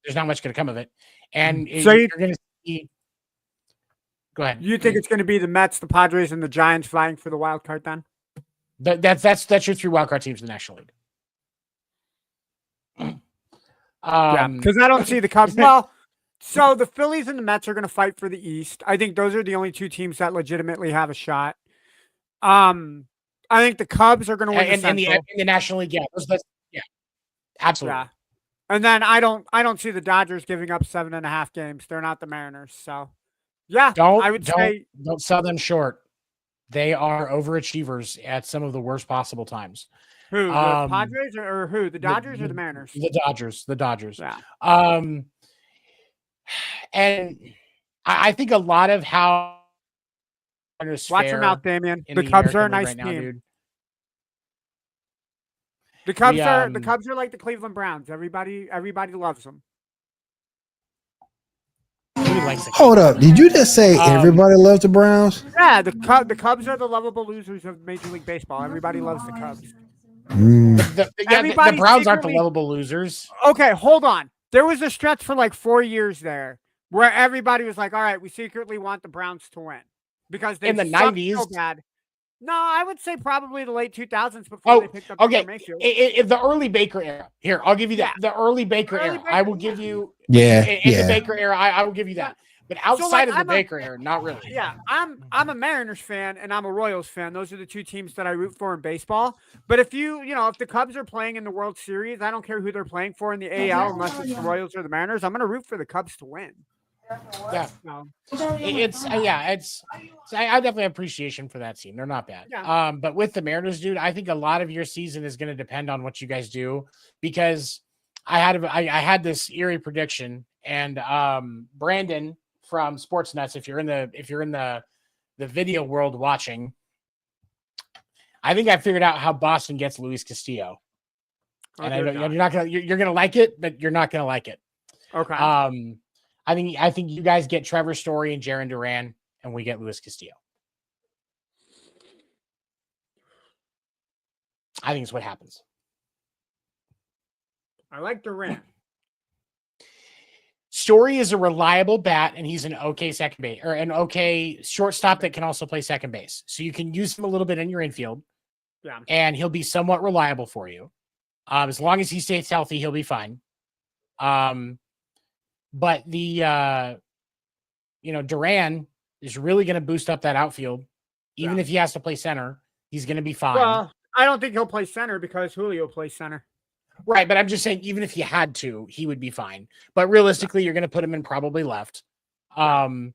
There's not much going to come of it. And so you're going to see. Go ahead. You think it's going to be the Mets, the Padres, and the Giants vying for the wild card then? That's your 3 wild card teams in the National League. Because I don't see the Cubs. Well, so the Phillies and the Mets are going to fight for the East. I think those are the only 2 teams that legitimately have a shot. I think the Cubs are going to win in the National League. Yeah, absolutely. Yeah. And then I don't see the Dodgers giving up 7.5 games. They're not the Mariners. So, yeah, don't sell them short. They are overachievers at some of the worst possible times. Who, the Padres or who? The Dodgers or the Mariners? The Dodgers. Yeah. And I think a lot of how watch your mouth, Damian. The Cubs are a nice team. Dude. The Cubs are like the Cleveland Browns. Everybody loves them. Hold up. Did you just say everybody loves the Browns? Yeah, the Cubs are the lovable losers of Major League Baseball. Everybody loves the Cubs. The Browns aren't the lovable losers. Okay, hold on. There was a stretch for like 4 years there where everybody was like, all right, we secretly want the Browns to win. Because they in the 90s, so bad. No, I would say probably the late 2000s before they picked up Baker Mayfield. The early Baker era. Here, I'll give you that. The early Baker era. I will give you. Yeah. In the Baker era, I will give you that. But outside of the Baker era, not really. Yeah, I'm a Mariners fan and I'm a Royals fan. Those are the two teams that I root for in baseball. But if if the Cubs are playing in the World Series, I don't care who they're playing for in the AL, unless it's the Royals or the Mariners. I'm going to root for the Cubs to win. Yeah, I definitely have appreciation for that team. They're not bad. Yeah. But with the Mariners, dude, I think a lot of your season is going to depend on what you guys do, because I had this eerie prediction, and Brandon from Sports Nuts, if you're in the video world watching, I think I figured out how Boston gets Luis Castillo. And you're gonna like it, but you're not gonna like it. Okay. I think you guys get Trevor Story and Jaron Duran, and we get Luis Castillo. I think it's what happens. I like Duran. Story is a reliable bat, and he's an okay second base or an okay shortstop that can also play second base. So you can use him a little bit in your infield. Yeah. And he'll be somewhat reliable for you. As long as he stays healthy, he'll be fine. But the Duran is really going to boost up that outfield. Even if he has to play center, he's going to be fine. Well, I don't think he'll play center because Julio plays center. Right, but I'm just saying, even if he had to, he would be fine. But realistically, you're going to put him in probably left. And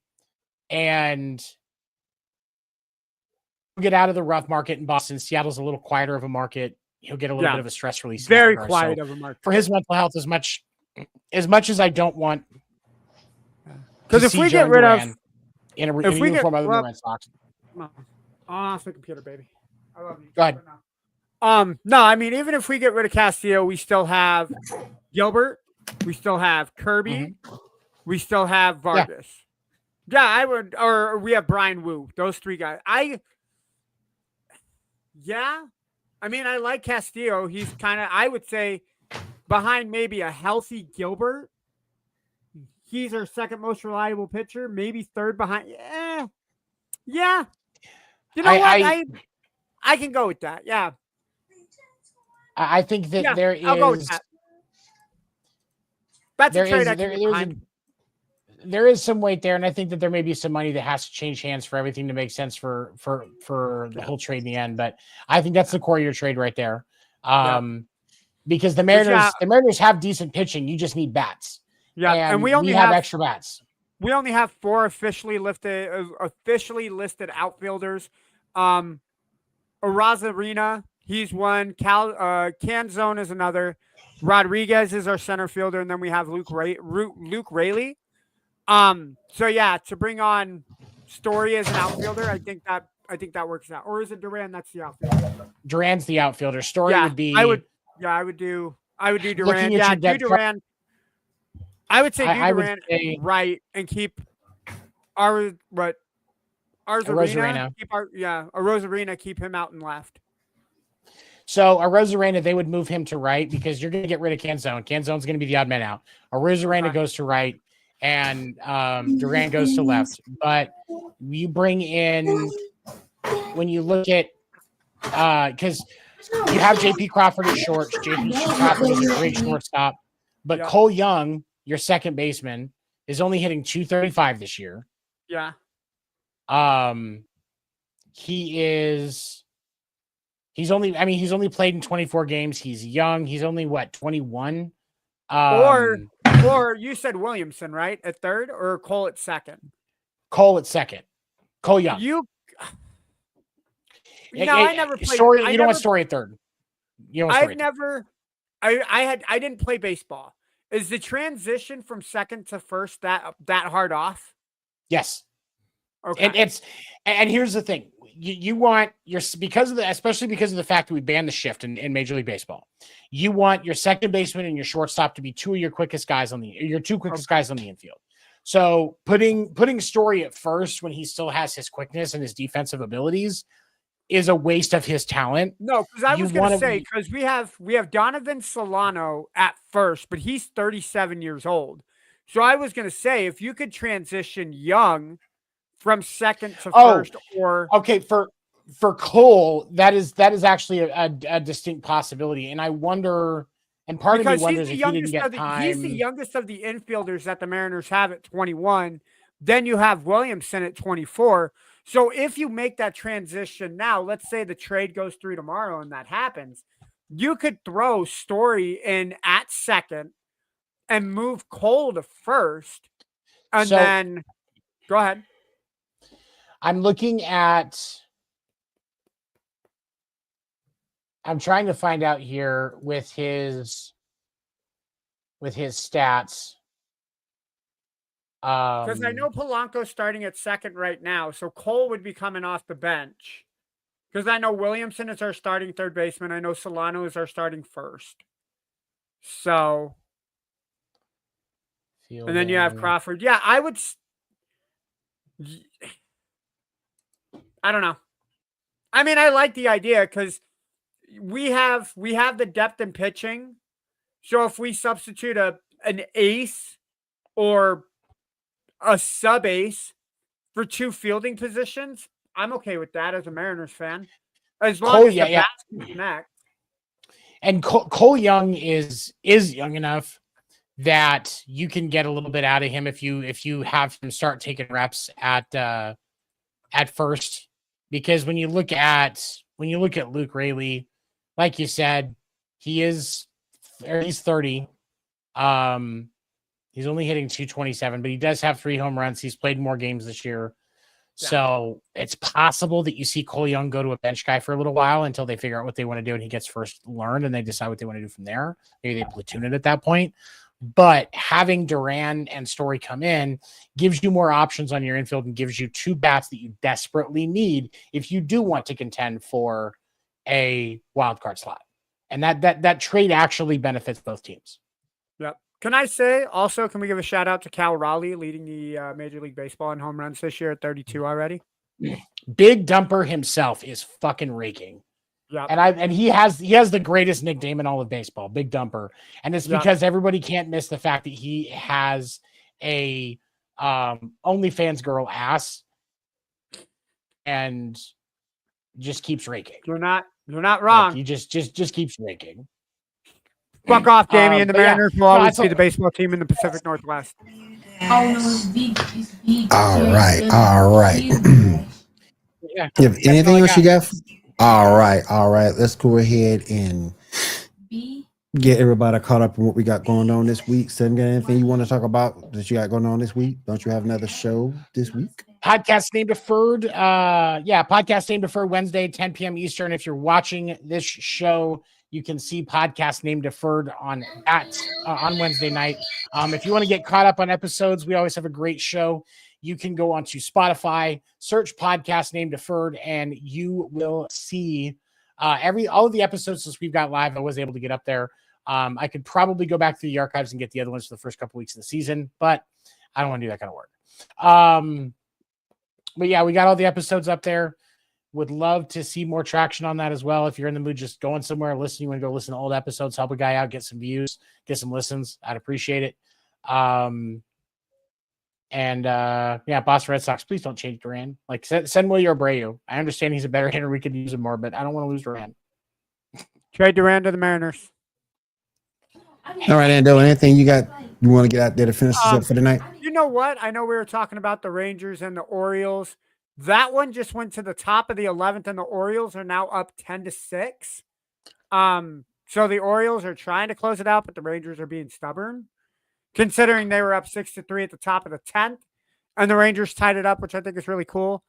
get out of the rough market in Boston. Seattle's a little quieter of a market. He'll get a little bit of a stress release. Very quiet of a market. For his mental health, as much as I don't want. Because if we get rid of in a uniform other than Red Sox. Off the computer, baby. I love you. Go ahead. No, I mean, even if we get rid of Castillo, we still have Gilbert, we still have Kirby, we still have Vargas. Yeah, I would, or we have Brian Wu. Those three guys. I mean, I like Castillo. He's kind of, I would say, behind maybe a healthy Gilbert, he's our second most reliable pitcher, maybe third behind. Yeah. You know what? I can go with that. Yeah. I think that I'll go with that. That's a trade there is some weight there, and I think that there may be some money that has to change hands for everything to make sense for the whole trade in the end. But I think that's the core of your trade right there. Because the Mariners have decent pitching. You just need bats. Yeah, and we only have extra bats. We only have 4 officially listed outfielders. Arozarena, he's one. Canzone is another. Rodriguez is our center fielder, and then we have Luke Raley. So yeah, to bring on Story as an outfielder, I think that works out. Or is it Duran? That's the outfielder. Duran's the outfielder. Story would be. I would do Duran. Yeah, do Duran. I would say do Duran right and keep Arozarena. Arozarena, keep him out and left. So Arozarena, they would move him to right because you're going to get rid of Canzone. Canzone's going to be the odd man out. Arozarena goes to right, and Duran goes to left. But you bring in, when you look at, because you have J.P. Crawford at short. J.P. Crawford is a great shortstop. But Cole Young, your second baseman, is only hitting .235 this year. Yeah. He's only played in 24 games. He's young. He's only 21. Or you said Williamson, right? At third, or Cole at second? Cole at second. Cole Young. I never played. Story. You don't want Story at third. I didn't play baseball. Is the transition from second to first that hard off? Yes. Okay. And here's the thing. You want especially because of the fact that we banned the shift in Major League Baseball. You want your second baseman and your shortstop to be two quickest guys on the infield. So putting Story at first when he still has his quickness and his defensive abilities is a waste of his talent. No, because I was going to say, because we have Donovan Solano at first, but he's 37 years old. So I was going to say, if you could transition Young from second to first, or for Cole, that is actually a distinct possibility, and I wonder. And part of me wonders if he didn't get time. He's the youngest of the infielders that the Mariners have at 21. Then you have Williamson at 24. So if you make that transition now, let's say the trade goes through tomorrow and that happens, you could throw Story in at second and move Cole to first. And then go ahead. I'm trying to find out here with his stats. Because I know Polanco's starting at second right now, so Cole would be coming off the bench. Because I know Williamson is our starting third baseman. I know Solano is our starting first. So, and then you have Crawford. Yeah, I would. I don't know. I mean, I like the idea because we have the depth in pitching. So if we substitute an ace or a sub ace for 2 fielding positions, I'm okay with that as a Mariners fan. As long as the bats connect. And Cole Young is young enough that you can get a little bit out of him if you have him start taking reps at first. Because when you look at Luke Raley, like you said, he's 30. He's only hitting 227, but he does have 3 home runs. He's played more games this year. Yeah. So it's possible that you see Cole Young go to a bench guy for a little while until they figure out what they want to do and he gets first learned and they decide what they want to do from there. Maybe they platoon it at that point. But having Duran and Story come in gives you more options on your infield and gives you 2 bats that you desperately need if you do want to contend for a wild card slot. And that trade actually benefits both teams. Yep. Can I say also, can we give a shout out to Cal Raleigh leading the Major League Baseball in home runs this year at 32 already? Big Dumper himself is fucking raking. Yep. And he has the greatest nickname in all of baseball, Big Dumper. And it's because everybody can't miss the fact that he has a OnlyFans girl ass and just keeps raking. You're not wrong. Like he just keeps raking. Fuck off, Damian. The Mariners will always be the baseball team in the Pacific Northwest. All right. Yeah. Anything else you got? All right. Let's go ahead and get everybody caught up on what we got going on this week. Sam, got anything you want to talk about that you got going on this week? Don't you have another show this week? Podcast name deferred. Podcast name deferred Wednesday, 10 p.m. Eastern. If you're watching this show, you can see podcast name deferred on Wednesday night. If you want to get caught up on episodes, we always have a great show. You can go onto Spotify, search podcast name deferred, and you will see all of the episodes since we've got live. I was able to get up there. I could probably go back through the archives and get the other ones for the first couple weeks of the season, but I don't want to do that kind of work. But yeah, we got all the episodes up there. Would love to see more traction on that as well. If you're in the mood, just going somewhere, listening, you want to go listen to old episodes, help a guy out, get some views, get some listens. I'd appreciate it. Boston Red Sox, please don't change Duran. Like send Wilyer Abreu. I understand he's a better hitter. We could use him more, but I don't want to lose Duran. Trade Duran to the Mariners. All right, Ando, anything you want to get out there to finish this up for the night? You know what? I know we were talking about the Rangers and the Orioles. That one just went to the top of the 11th, and the Orioles are now up 10-6. So the Orioles are trying to close it out, but the Rangers are being stubborn, considering they were up 6-3 at the top of the 10th, and the Rangers tied it up, which I think is really cool.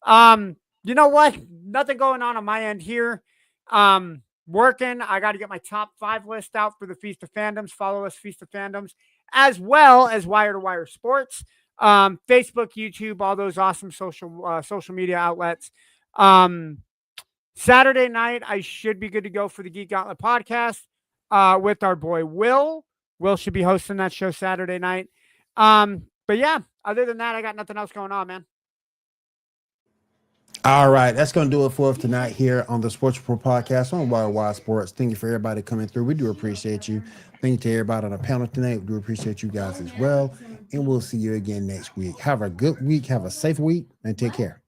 You know what? Nothing going on my end here. Working. I got to get my top 5 list out for the Feast of Fandoms. Follow us, Feast of Fandoms, as well as Wire to Wire Sports. Facebook, YouTube, all those awesome social media outlets. Saturday night, I should be good to go for the Geek Gauntlet podcast with our boy Will. Will should be hosting that show Saturday night. But yeah, other than that, I got nothing else going on, man. All right, that's going to do it for us tonight here on the Sports Report podcast on Wire Sports. Thank you for everybody coming through. We do appreciate you. Thank you to everybody on the panel tonight. We do appreciate you guys as well. And we'll see you again next week. Have a good week. Have a safe week and take care.